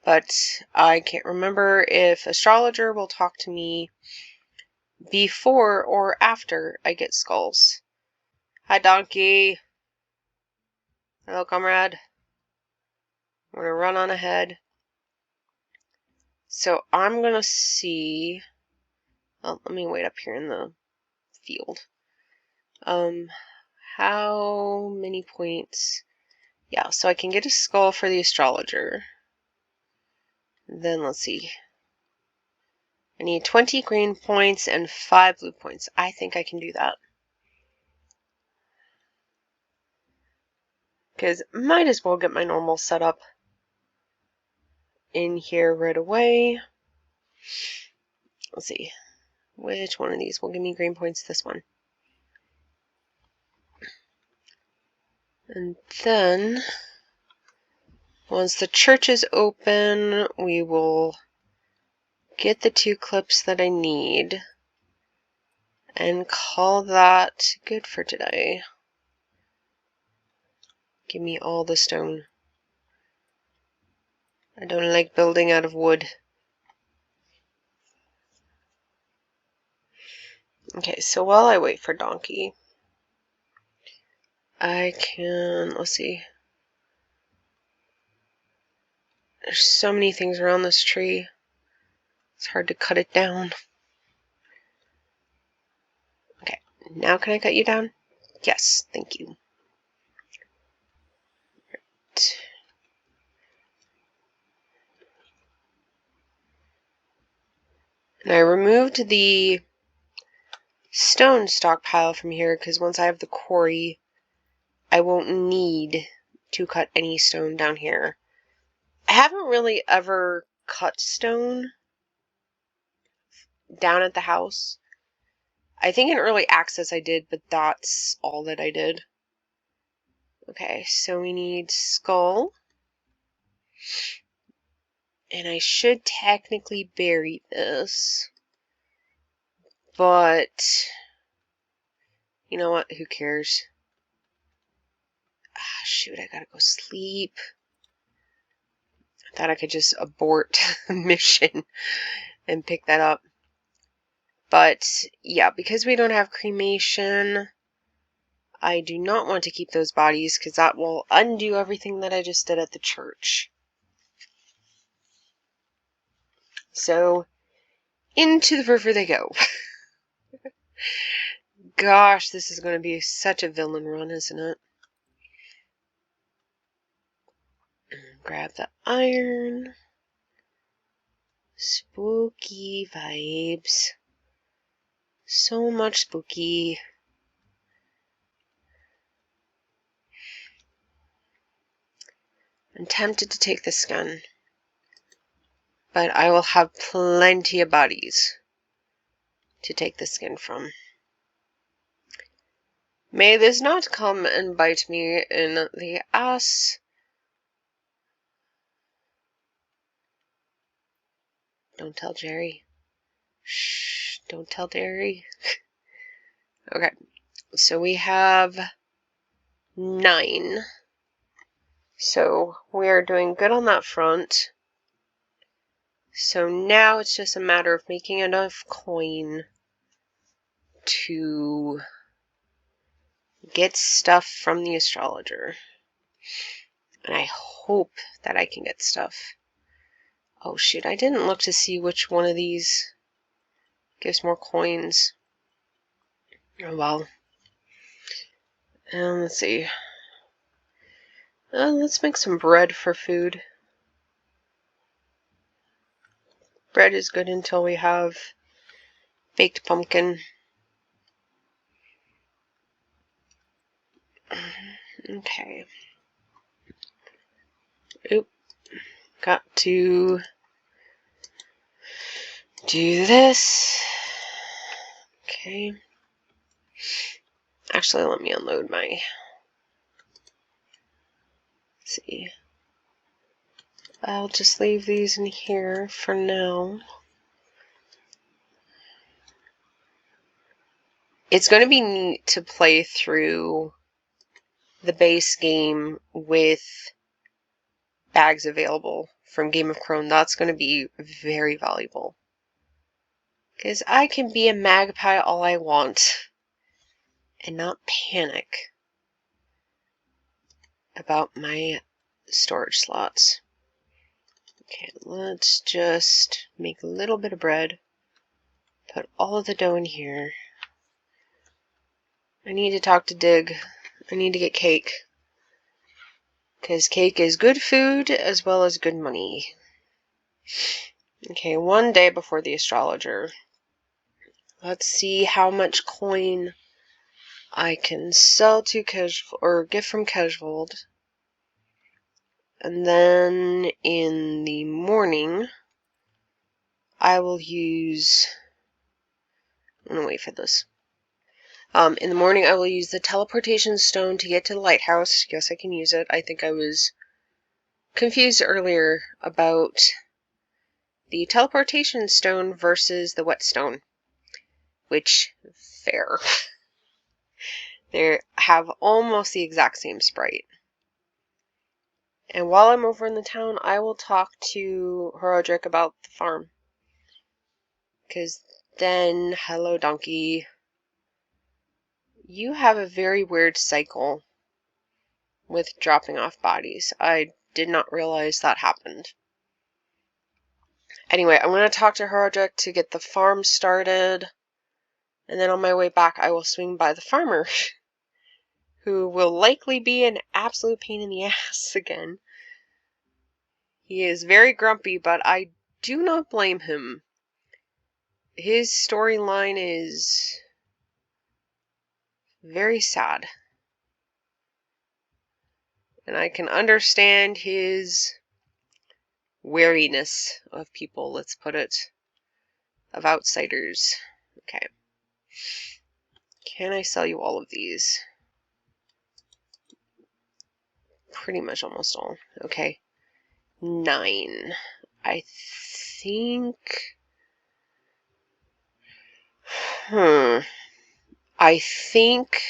But I can't remember if astrologer will talk to me before or after I get skulls. Hi, Donkey. Hello, comrade. I'm going to run on ahead. So I'm going to see... oh, let me wait up here in the field. How many points? Yeah, so I can get a skull for the astrologer. Then let's see. I need 20 green points and 5 blue points. I think I can do that. Because might as well get my normal setup in here right away. Let's see. Which one of these will give me green points? This one. And then, once the church is open, we will get the 2 clips that I need and call that good for today. Give me all the stone. I don't like building out of wood. Okay, so while I wait for Donkey, I can, let's see. There's so many things around this tree. It's hard to cut it down. Okay, now can I cut you down? Yes, thank you. Right. And I removed the stone stockpile from here because once I have the quarry, I won't need to cut any stone down here. I haven't really ever cut stone down at the house. I think in early access I did, but that's all that I did. Okay, so we need skull. And I should technically bury this. But, you know what? Who cares? Ah, shoot, I gotta go sleep. I thought I could just abort the mission and pick that up. But, yeah, because we don't have cremation, I do not want to keep those bodies because that will undo everything that I just did at the church. So, into the river they go. Gosh, this is going to be such a villain run, isn't it? Grab the iron. Spooky vibes. So much spooky. I'm tempted to take this gun. But I will have plenty of bodies to take the skin from. May this not come and bite me in the ass. Don't tell Jerry. Shh, don't tell Jerry. Okay, so we have 9. So we are doing good on that front. So now it's just a matter of making enough coin to get stuff from the astrologer. And I hope that I can get stuff. Oh shoot, I didn't look to see which one of these gives more coins. Oh well. And let's see. Let's make some bread for food. Bread is good until we have baked pumpkin. Okay. Oop. Got to do this. Okay. Actually, let me unload my... Let's see. I'll just leave these in here for now. It's going to be neat to play through the base game with bags available from Game of Crone. That's going to be very valuable. Because I can be a magpie all I want and not panic about my storage slots. Okay, let's just make a little bit of bread. Put all of the dough in here. I need to talk to Dig. I need to get cake. Because cake is good food as well as good money. Okay, one day before the astrologer. Let's see how much coin I can sell to Casual or get from Casual. And then in the morning, I will use... I'm gonna wait for this. In the morning, I will use the teleportation stone to get to the lighthouse. Yes, I can use it. I think I was confused earlier about the teleportation stone versus the whetstone. Which, fair. They have almost the exact same sprite. And while I'm over in the town, I will talk to Horadric about the farm. Because then, hello donkey, you have a very weird cycle with dropping off bodies. I did not realize that happened. Anyway, I'm going to talk to Horadric to get the farm started. And then on my way back, I will swing by the farmer. Who will likely be an absolute pain in the ass again. He is very grumpy, but I do not blame him. His storyline is very sad. And I can understand his wariness of people, let's put it. Of outsiders. Okay. Can I sell you all of these? Pretty much almost all. Okay. 9. I think... I think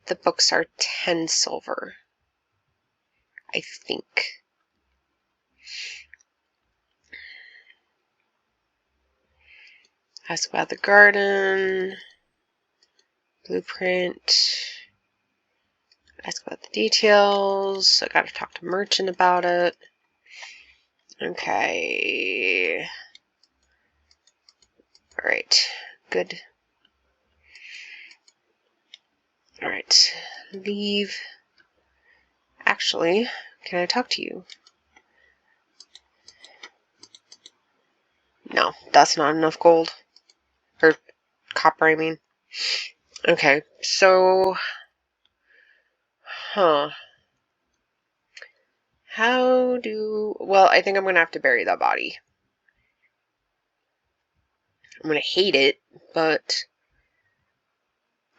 the books are 10 silver. I think. Ask about the garden. Blueprint. Ask about the details. I gotta talk to Merchant about it. Okay. Alright. Good. Alright. Leave. Actually, can I talk to you? No, that's not enough gold. Or copper, I mean. Okay, so... How do... Well, I think I'm gonna have to bury that body. I'm gonna hate it, but...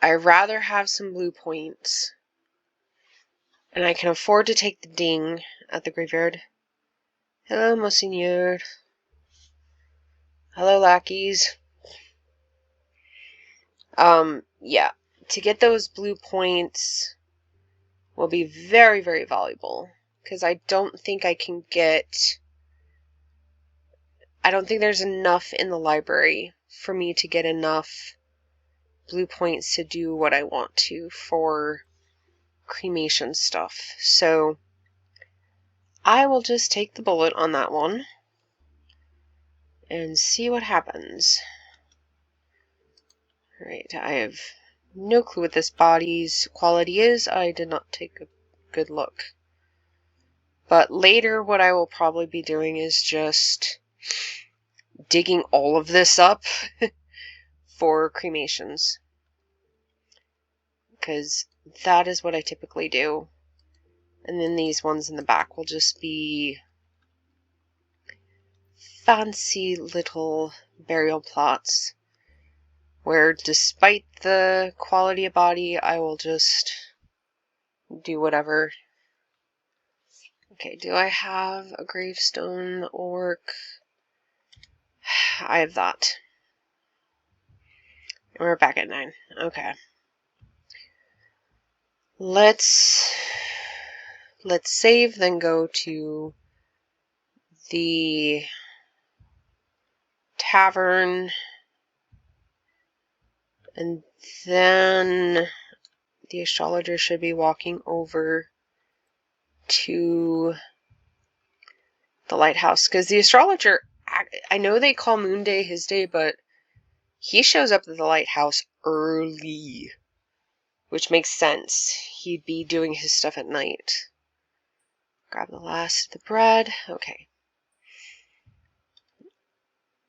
I'd rather have some blue points. And I can afford to take the ding at the graveyard. Hello, Monseigneur. Hello, lackeys. Yeah. To get those blue points will be very, very valuable. Because I don't think I can get... I don't think there's enough in the library for me to get enough blue points to do what I want to for cremation stuff. So I will just take the bullet on that one and see what happens. Alright, I have no clue what this body's quality is. I did not take a good look. But later what I will probably be doing is just digging all of this up for cremations. Because that is what I typically do. And then these ones in the back will just be fancy little burial plots where, despite the quality of body, I will just do whatever. Okay, do I have a gravestone that will work? I have that. And we're back at 9. Okay. Let's save, then go to the tavern, and then the astrologer should be walking over to the lighthouse, because the astrologer, I know they call Moon Day his day, but he shows up at the lighthouse early, which makes sense. He'd be doing his stuff at night. Grab the last of the bread. Okay.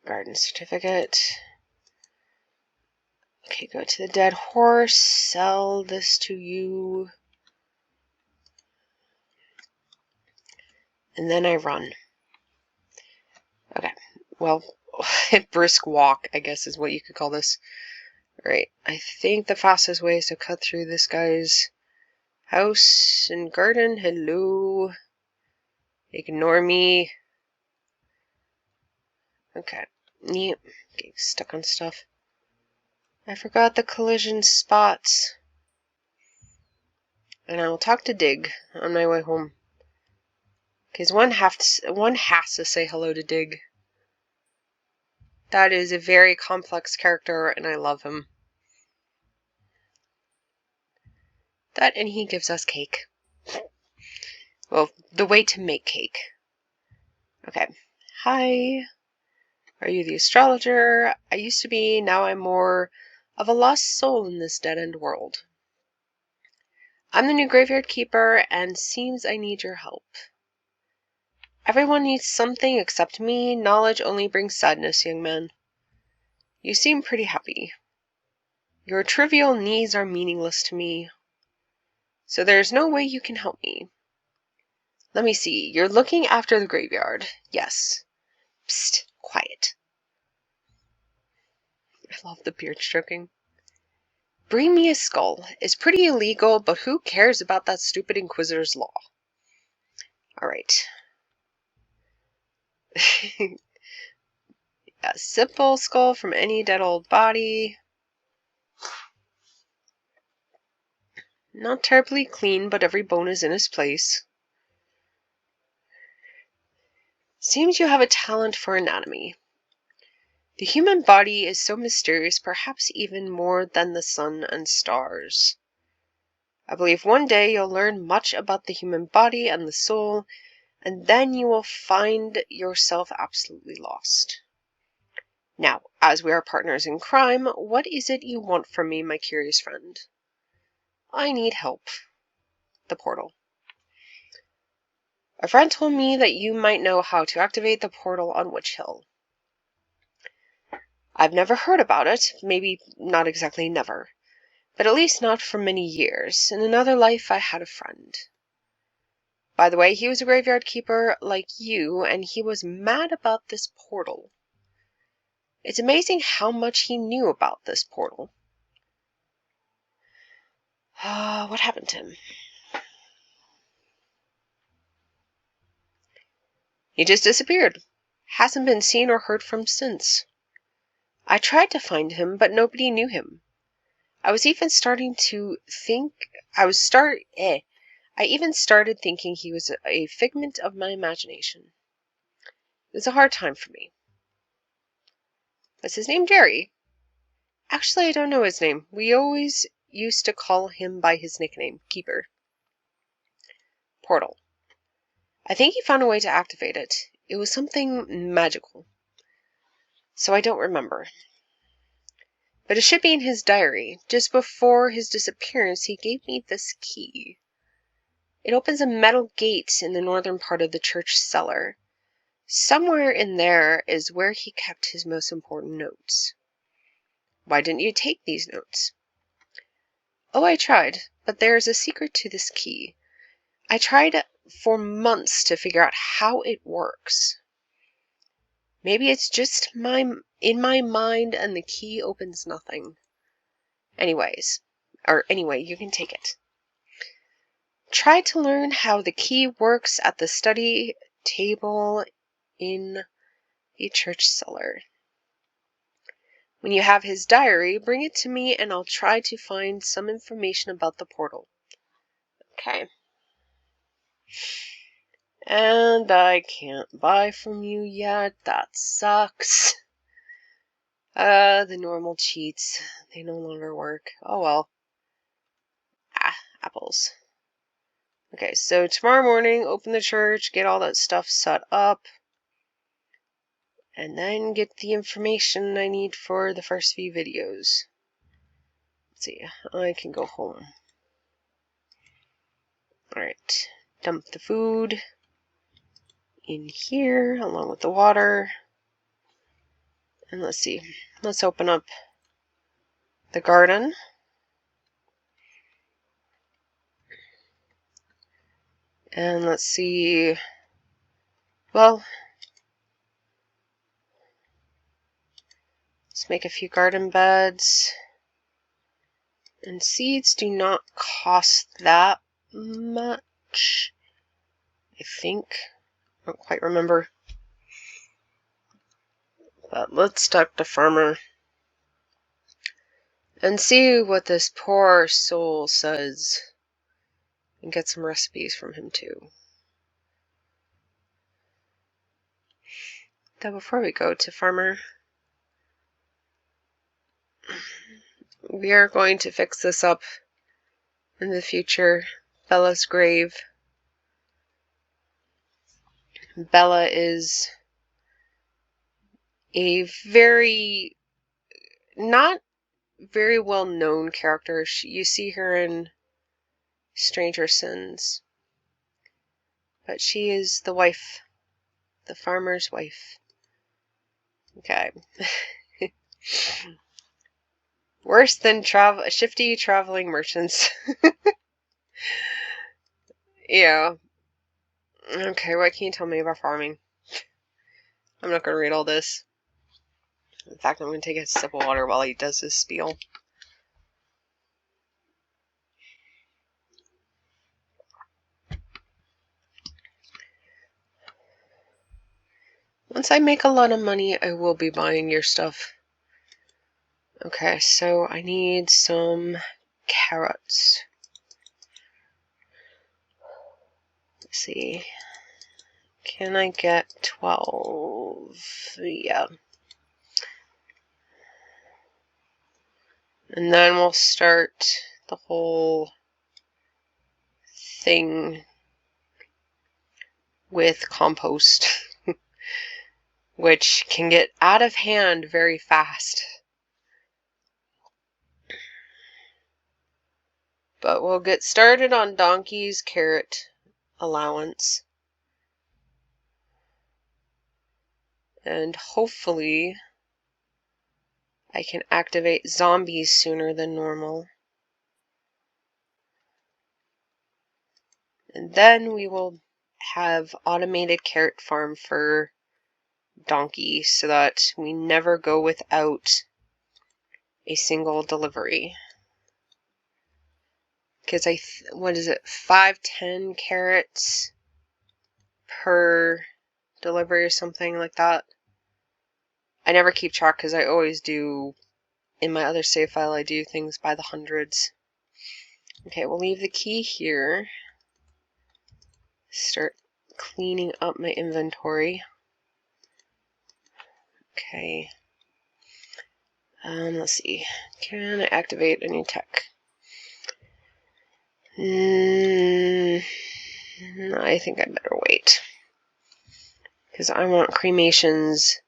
Garden certificate. Okay, go to the dead horse. Sell this to you. And then I run. Okay. Well, brisk walk, I guess is what you could call this. Alright, I think the fastest way is to cut through this guy's house and garden. Hello. Ignore me. Okay. Yep. Getting stuck on stuff. I forgot the collision spots. And I will talk to Dig on my way home. Because one has to say hello to Dig. That is a very complex character, and I love him. That, and he gives us cake. Well, the way to make cake. Okay. Hi. Are you the astrologer? I used to be, now I'm more of a lost soul in this dead-end world. I'm the new graveyard keeper, and seems I need your help. Everyone needs something except me. Knowledge only brings sadness, young man. You seem pretty happy. Your trivial needs are meaningless to me, so there's no way you can help me. Let me see. You're looking after the graveyard. Yes. Psst. Quiet. I love the beard stroking. Bring me a skull. It's pretty illegal, but who cares about that stupid Inquisitor's law? Alright. A simple skull from any dead old body. Not terribly clean, but every bone is in its place. Seems you have a talent for anatomy. The human body is so mysterious, perhaps even more than the sun and stars. I believe one day you'll learn much about the human body and the soul, and then you will find yourself absolutely lost. Now, as we are partners in crime, what is it you want from me, my curious friend? I need help. The portal. A friend told me that you might know how to activate the portal on Witch Hill. I've never heard about it, maybe not exactly never, but at least not for many years. In another life I had a friend. By the way, he was a graveyard keeper like you, and he was mad about this portal. It's amazing how much he knew about this portal. What happened to him? He just disappeared. Hasn't been seen or heard from since. I tried to find him, but nobody knew him. I even started thinking he was a figment of my imagination. It was a hard time for me. Was his name Jerry? Actually, I don't know his name. We always used to call him by his nickname, Keeper. Portal. I think he found a way to activate it. It was something magical. So I don't remember. But it should be in his diary. Just before his disappearance, he gave me this key. It opens a metal gate in the northern part of the church cellar. Somewhere in there is where he kept his most important notes. Why didn't you take these notes? Oh, I tried, but there's a secret to this key. I tried for months to figure out how it works. Maybe it's just in my mind and the key opens nothing. Anyway, you can take it. Try to learn how the key works at the study table in a church cellar. When you have his diary, bring it to me and I'll try to find some information about the portal. Okay. And I can't buy from you yet. That sucks. The normal cheats. They no longer work. Oh well. Apples. Okay, so tomorrow morning, open the church, get all that stuff set up, and then get the information I need for the first few videos. Let's see, I can go home. Alright, dump the food in here along with the water. And let's see, let's open up the garden. And let's see, well, let's make a few garden beds. And seeds do not cost that much, I think. I don't quite remember. But let's talk to Farmer and see what this poor soul says. And get some recipes from him too. Though before we go to Farmer, we are going to fix this up in the future. Bella's grave. Bella is a not very well known character. You see her in Stranger Sins. But she is the wife. The farmer's wife. Okay. Worse than shifty traveling merchants. Yeah. Okay, what can you tell me about farming? I'm not going to read all this. In fact, I'm going to take a sip of water while he does his spiel. Once I make a lot of money, I will be buying your stuff. Okay, so I need some carrots. Let's see. Can I get 12? Yeah. And then we'll start the whole thing with compost, which can get out of hand very fast. But we'll get started on Donkey's carrot allowance. And hopefully I can activate zombies sooner than normal. And then we will have automated carrot farm for Donkey so that we never go without a single delivery. Because what is it, 5-10 carrots per delivery or something like that. I never keep track because I always do, in my other save file, I do things by the hundreds. Okay, we'll leave the key here. Start cleaning up my inventory. Okay. Let's see. Can I activate a new tech? I think I better wait. Because I want cremations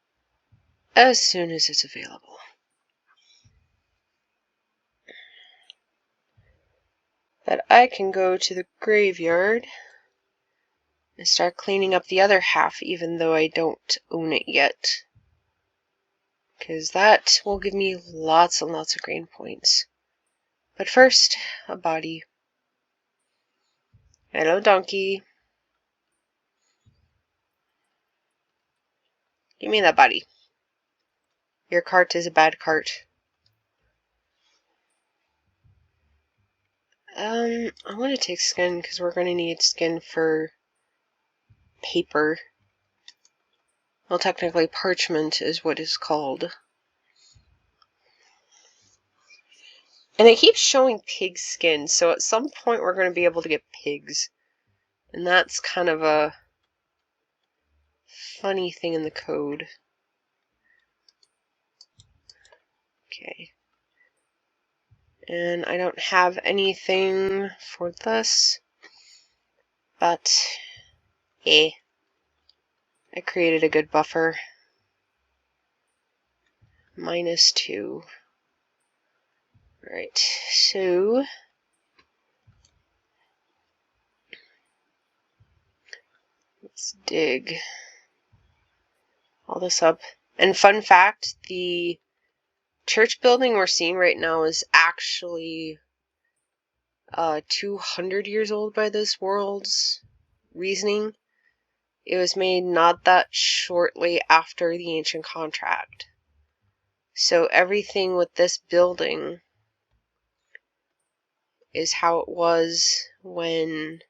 as soon as it's available. But I can go to the graveyard and start cleaning up the other half, even though I don't own it yet. Because that will give me lots and lots of grain points. But first, a body. Hello, donkey. Give me that body. Your cart is a bad cart. I want to take skin because we're going to need skin for paper. Well, technically parchment is what it's called. And it keeps showing pig skin, so at some point we're going to be able to get pigs. And that's kind of a funny thing in the code. Okay. And I don't have anything for this, but I created a good buffer. -2. Right, so let's dig all this up. And fun fact, the church building we're seeing right now is actually 200 years old by this world's reasoning. It was made not that shortly after the ancient contract. So everything with this building is how it was when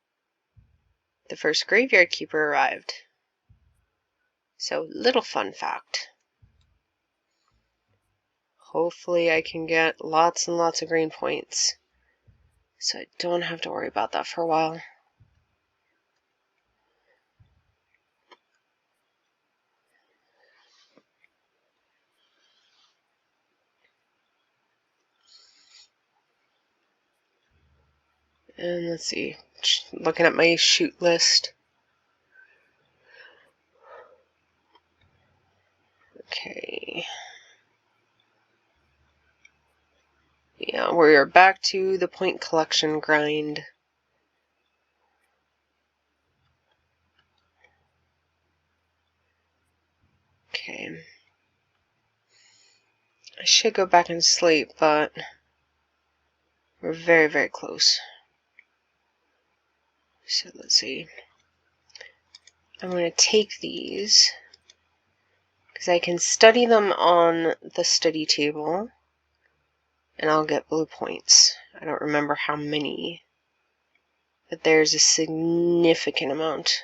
the first graveyard keeper arrived. So, little fun fact. Hopefully I can get lots and lots of grain points, so I don't have to worry about that for a while. And let's see, looking at my shoot list. Okay. Yeah, we're back to the point collection grind. Okay. I should go back and sleep, but we're very, very close. So let's see. I'm going to take these because I can study them on the study table and I'll get blue points. I don't remember how many, but there's a significant amount.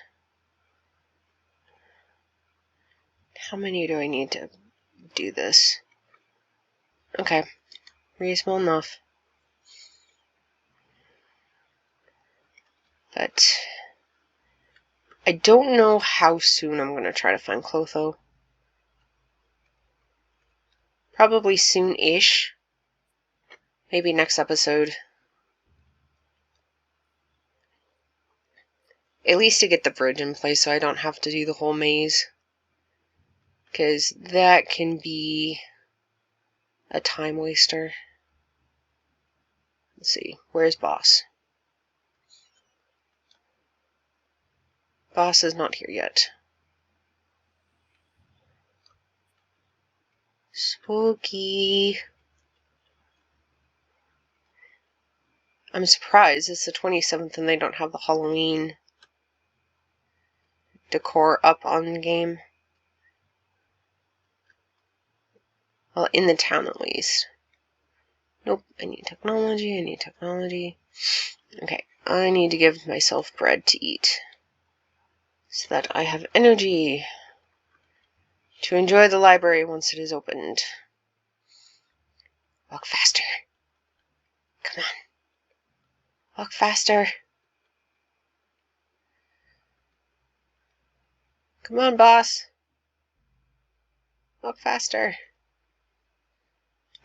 How many do I need to do this? Okay, reasonable enough. But I don't know how soon I'm going to try to find Clotho. Probably soon-ish. Maybe next episode. At least to get the bridge in place so I don't have to do the whole maze. Because that can be a time waster. Let's see, where's Boss? Boss is not here yet. Spooky. I'm surprised it's the 27th and they don't have the Halloween decor up on the game. Well, in the town at least. Nope, I need technology. Okay, I need to give myself bread to eat so that I have energy to enjoy the library once it is opened. Walk faster. Come on. Walk faster. Come on, boss. Walk faster.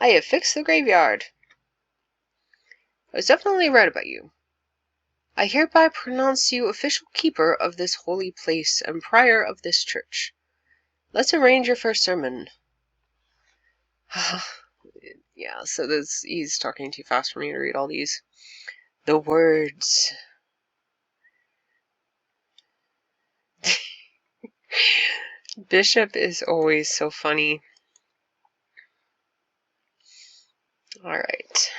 I have fixed the graveyard. I was definitely right about you. I hereby pronounce you official keeper of this holy place and prior of this church. Let's arrange your first sermon. Yeah, so he's talking too fast for me to read all these. The words. Bishop is always so funny. Alright.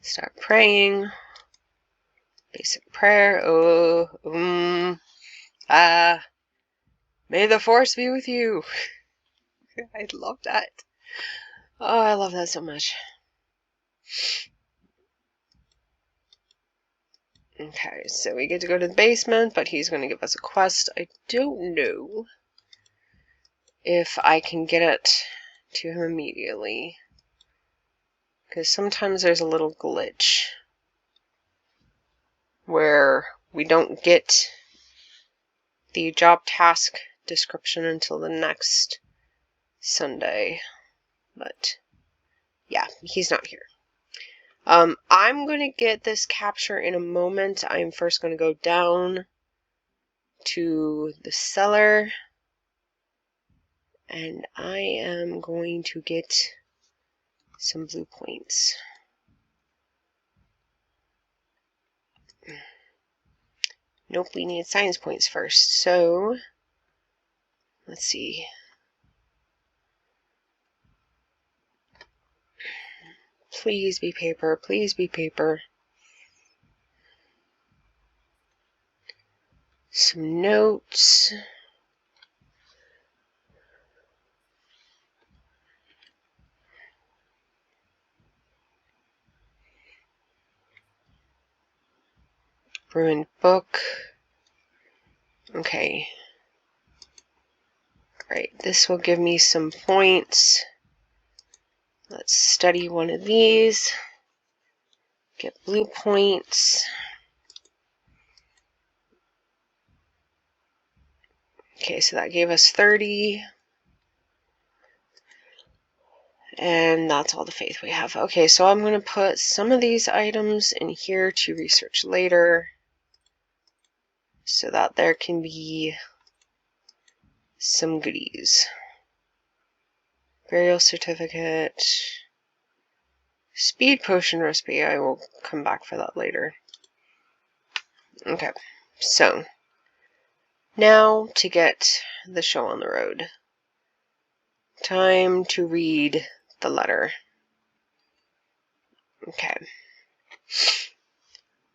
Start praying. Basic prayer. May the force be with you. I love that. Oh, I love that so much. Okay, so we get to go to the basement, but he's going to give us a quest. I don't know if I can get it to him immediately, because sometimes there's a little glitch where we don't get the job task description until the next Sunday. But yeah, he's not here. I'm going to get this capture in a moment. I'm first going to go down to the cellar, and I am going to get some blue points. Nope, we need science points first. So, let's see. Please be paper. Please be paper. Some notes. Ruined book. Okay. Great. This will give me some points. Let's study one of these. Get blue points. Okay, so that gave us 30. And that's all the faith we have. Okay, so I'm going to put some of these items in here to research later, so that there can be some goodies. Burial certificate. Speed potion recipe. I will come back for that later. Okay, so now to get the show on the road. Time to read the letter. Okay.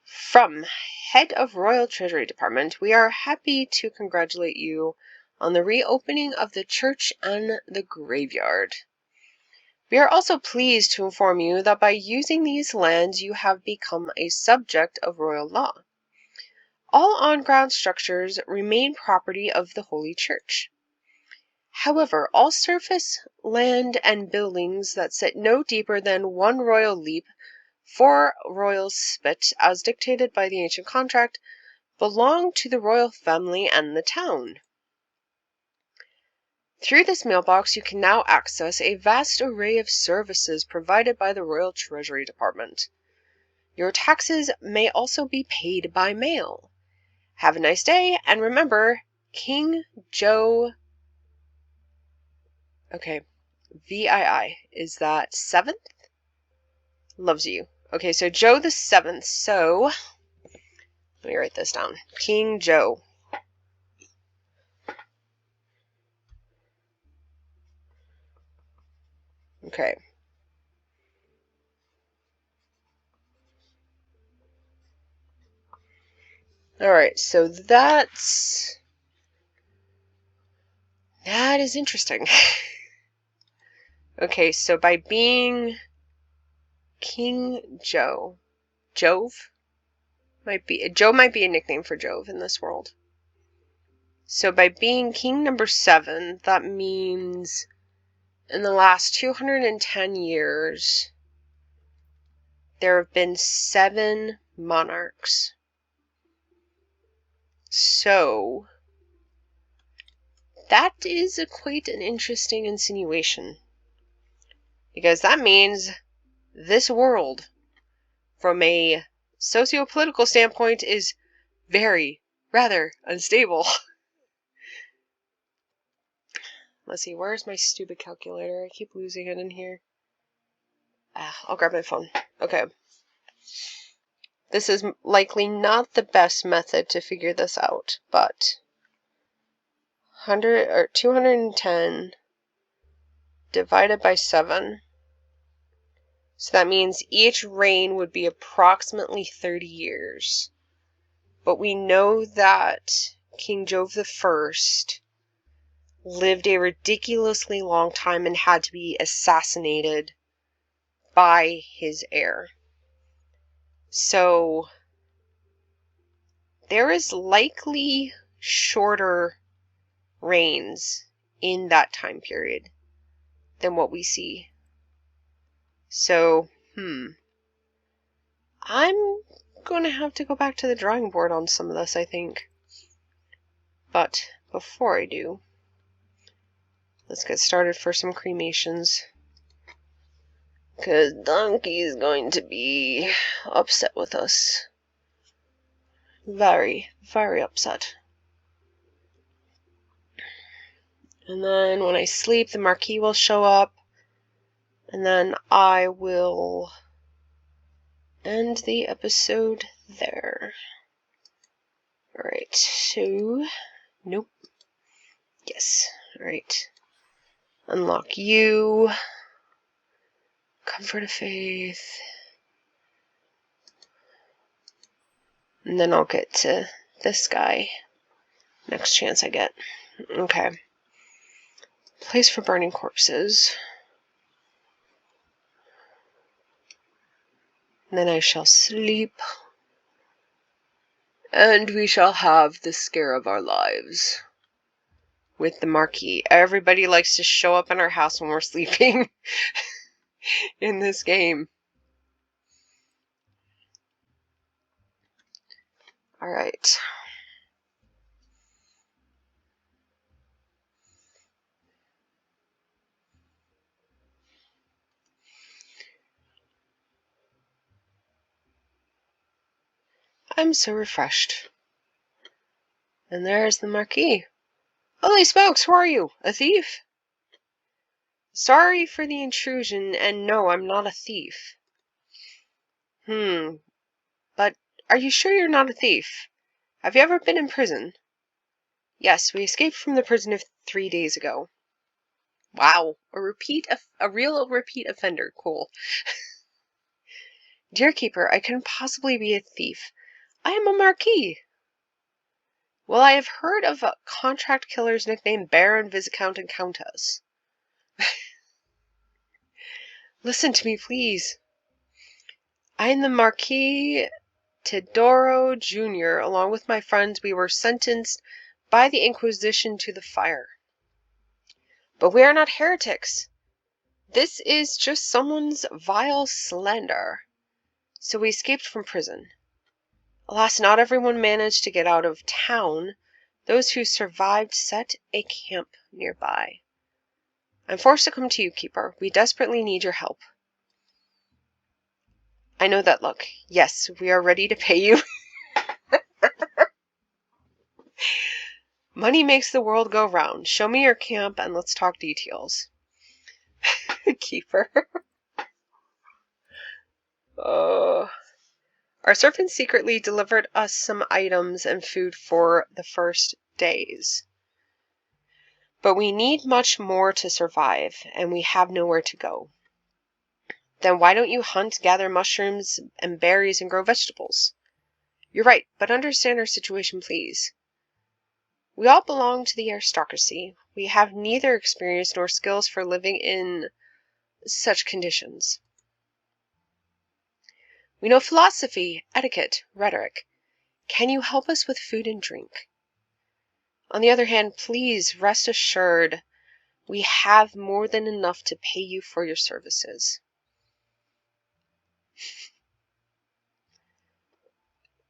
From Head of Royal Treasury Department, we are happy to congratulate you on the reopening of the church and the graveyard. We are also pleased to inform you that by using these lands you have become a subject of royal law. All on-ground structures remain property of the Holy Church. However, all surface, land, and buildings that sit no deeper than 1 royal leap, 4 royal spit, as dictated by the ancient contract, belong to the royal family and the town. Through this mailbox, you can now access a vast array of services provided by the Royal Treasury Department. Your taxes may also be paid by mail. Have a nice day, and remember, King Joe... Okay, VII. Is that 7th? Loves you. Okay, so Joe the 7th. So, let me write this down. King Joe. Okay. Alright, so that is interesting. Okay, so by being King Joe, Jove might be a nickname for Jove in this world. So by being king number 7, that means in the last 210 years there have been 7 monarchs. So that is quite an interesting insinuation, because that means this world, from a socio-political standpoint, is rather unstable. Let's see, where's my stupid calculator? I keep losing it in here. I'll grab my phone. Okay. This is likely not the best method to figure this out, but 100 or 210 divided by 7. So that means each reign would be approximately 30 years. But we know that King Jove I lived a ridiculously long time and had to be assassinated by his heir. So there is likely shorter reigns in that time period than what we see. So, I'm going to have to go back to the drawing board on some of this, I think. But before I do, let's get started for some cremations. Because Donkey's going to be upset with us. Very, very upset. And then when I sleep, the Marquis will show up. And then I will end the episode there. Alright, so... Nope. Yes. Alright. Unlock you. Comfort of Faith. And then I'll get to this guy next chance I get. Okay. Place for burning corpses. And then I shall sleep. And we shall have the scare of our lives. With the Marquis. Everybody likes to show up in our house when we're sleeping. In this game. Alright. I'm so refreshed. And there's the Marquis. Holy smokes, who are you? A thief? Sorry for the intrusion, and no, I'm not a thief. But are you sure you're not a thief? Have you ever been in prison? Yes, we escaped from the prison of 3 days ago. Wow, a real repeat offender. Cool. Dear Keeper, I couldn't possibly be a thief. I am a Marquis. Well, I have heard of contract killers nicknamed Baron, Viscount, and Countess. Listen to me, please. I am the Marquis Teodoro Jr. Along with my friends, we were sentenced by the Inquisition to the fire. But we are not heretics. This is just someone's vile slander. So we escaped from prison. Alas, not everyone managed to get out of town. Those who survived set a camp nearby. I'm forced to come to you, Keeper. We desperately need your help. I know that look. Yes, we are ready to pay you. Money makes the world go round. Show me your camp and let's talk details. Keeper. Oh. Our servants secretly delivered us some items and food for the first days. But we need much more to survive, and we have nowhere to go. Then why don't you hunt, gather mushrooms and berries, and grow vegetables? You're right, but understand our situation, please. We all belong to the aristocracy. We have neither experience nor skills for living in such conditions. We know philosophy, etiquette, rhetoric. Can you help us with food and drink? On the other hand, please rest assured we have more than enough to pay you for your services.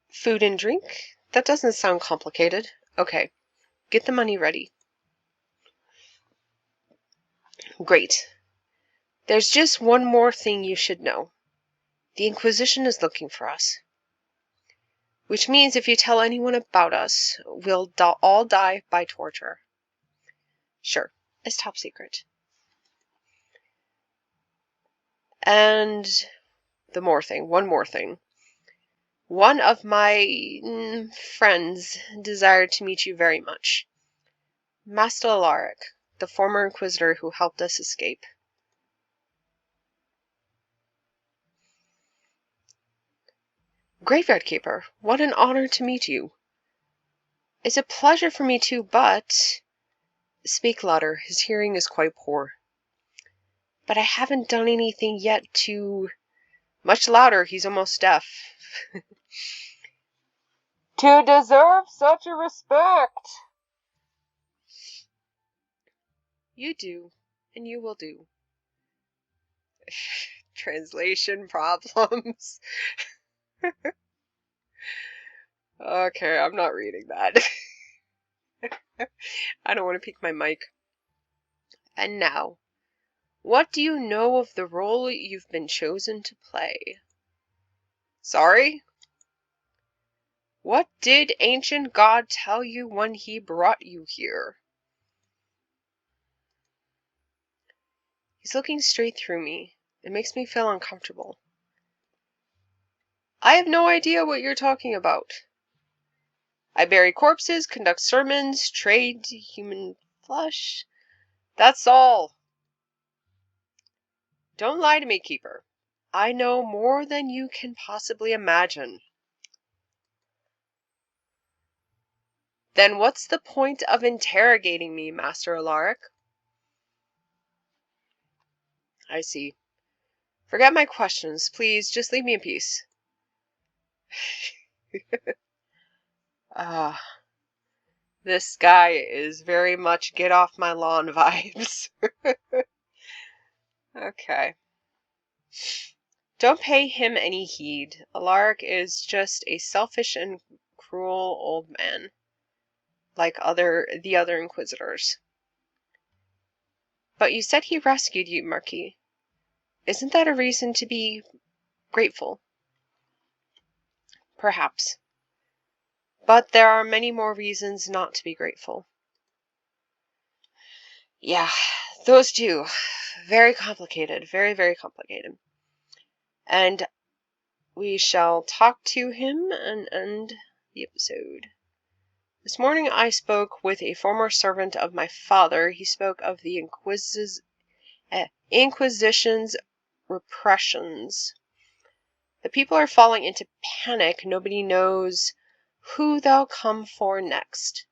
Food and drink? That doesn't sound complicated. Okay, get the money ready. Great. There's just one more thing you should know. The Inquisition is looking for us. Which means if you tell anyone about us, we'll all die by torture. Sure, it's top secret. And one more thing. One of my friends desired to meet you very much. Master Alaric, the former Inquisitor who helped us escape. Graveyard Keeper, what an honor to meet you. It's a pleasure for me too, but... Speak louder, his hearing is quite poor. But I haven't done anything yet to... Much louder, he's almost deaf. To deserve such a respect. You do, and you will do. Translation problems. Okay, I'm not reading that. I don't want to peek my mic. And now, what do you know of the role you've been chosen to play? Sorry? What did ancient God tell you when he brought you here? He's looking straight through me. It makes me feel uncomfortable. I have no idea what you're talking about. I bury corpses, conduct sermons, trade human flesh. That's all. Don't lie to me, Keeper. I know more than you can possibly imagine. Then what's the point of interrogating me, Master Alaric? I see. Forget my questions. Please, just leave me in peace. This guy is very much get off my lawn vibes. Okay. Don't pay him any heed. Alaric is just a selfish and cruel old man, like the other Inquisitors. But you said he rescued you, Marquis. Isn't that a reason to be grateful? Perhaps. But there are many more reasons not to be grateful. Yeah, those two. Very complicated. Very, very complicated. And we shall talk to him and end the episode. This morning I spoke with a former servant of my father. He spoke of the Inquisition's repressions. The people are falling into panic. Nobody knows who they'll come for next.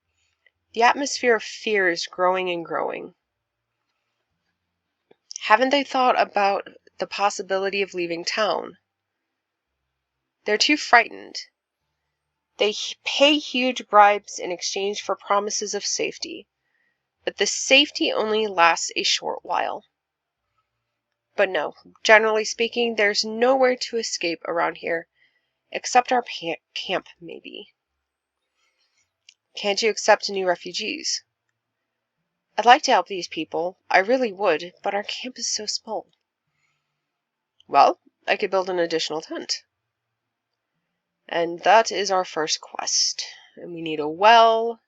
The atmosphere of fear is growing and growing. Haven't they thought about the possibility of leaving town? They're too frightened. They pay huge bribes in exchange for promises of safety, but the safety only lasts a short while. But no, generally speaking, there's nowhere to escape around here, except our camp, maybe. Can't you accept new refugees? I'd like to help these people, I really would, but our camp is so small. Well, I could build an additional tent. And that is our first quest. And we need a well,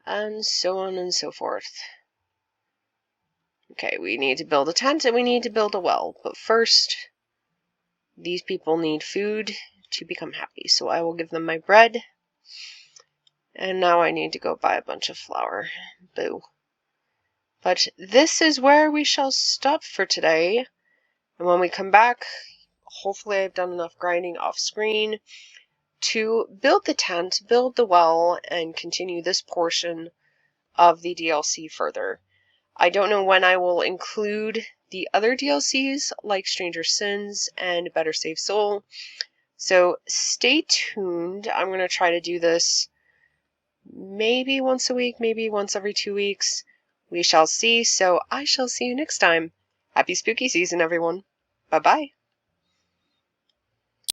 and so on and so forth. Okay, we need to build a tent and we need to build a well. But first, these people need food to become happy. So I will give them my bread. And now I need to go buy a bunch of flour. Boo. But this is where we shall stop for today. And when we come back, hopefully I've done enough grinding off screen to build the tent, build the well, and continue this portion of the DLC further. I don't know when I will include the other DLCs like Stranger Sins and Better Save Soul. So stay tuned. I'm going to try to do this maybe once a week, maybe once every 2 weeks. We shall see. So I shall see you next time. Happy spooky season, everyone. Bye-bye.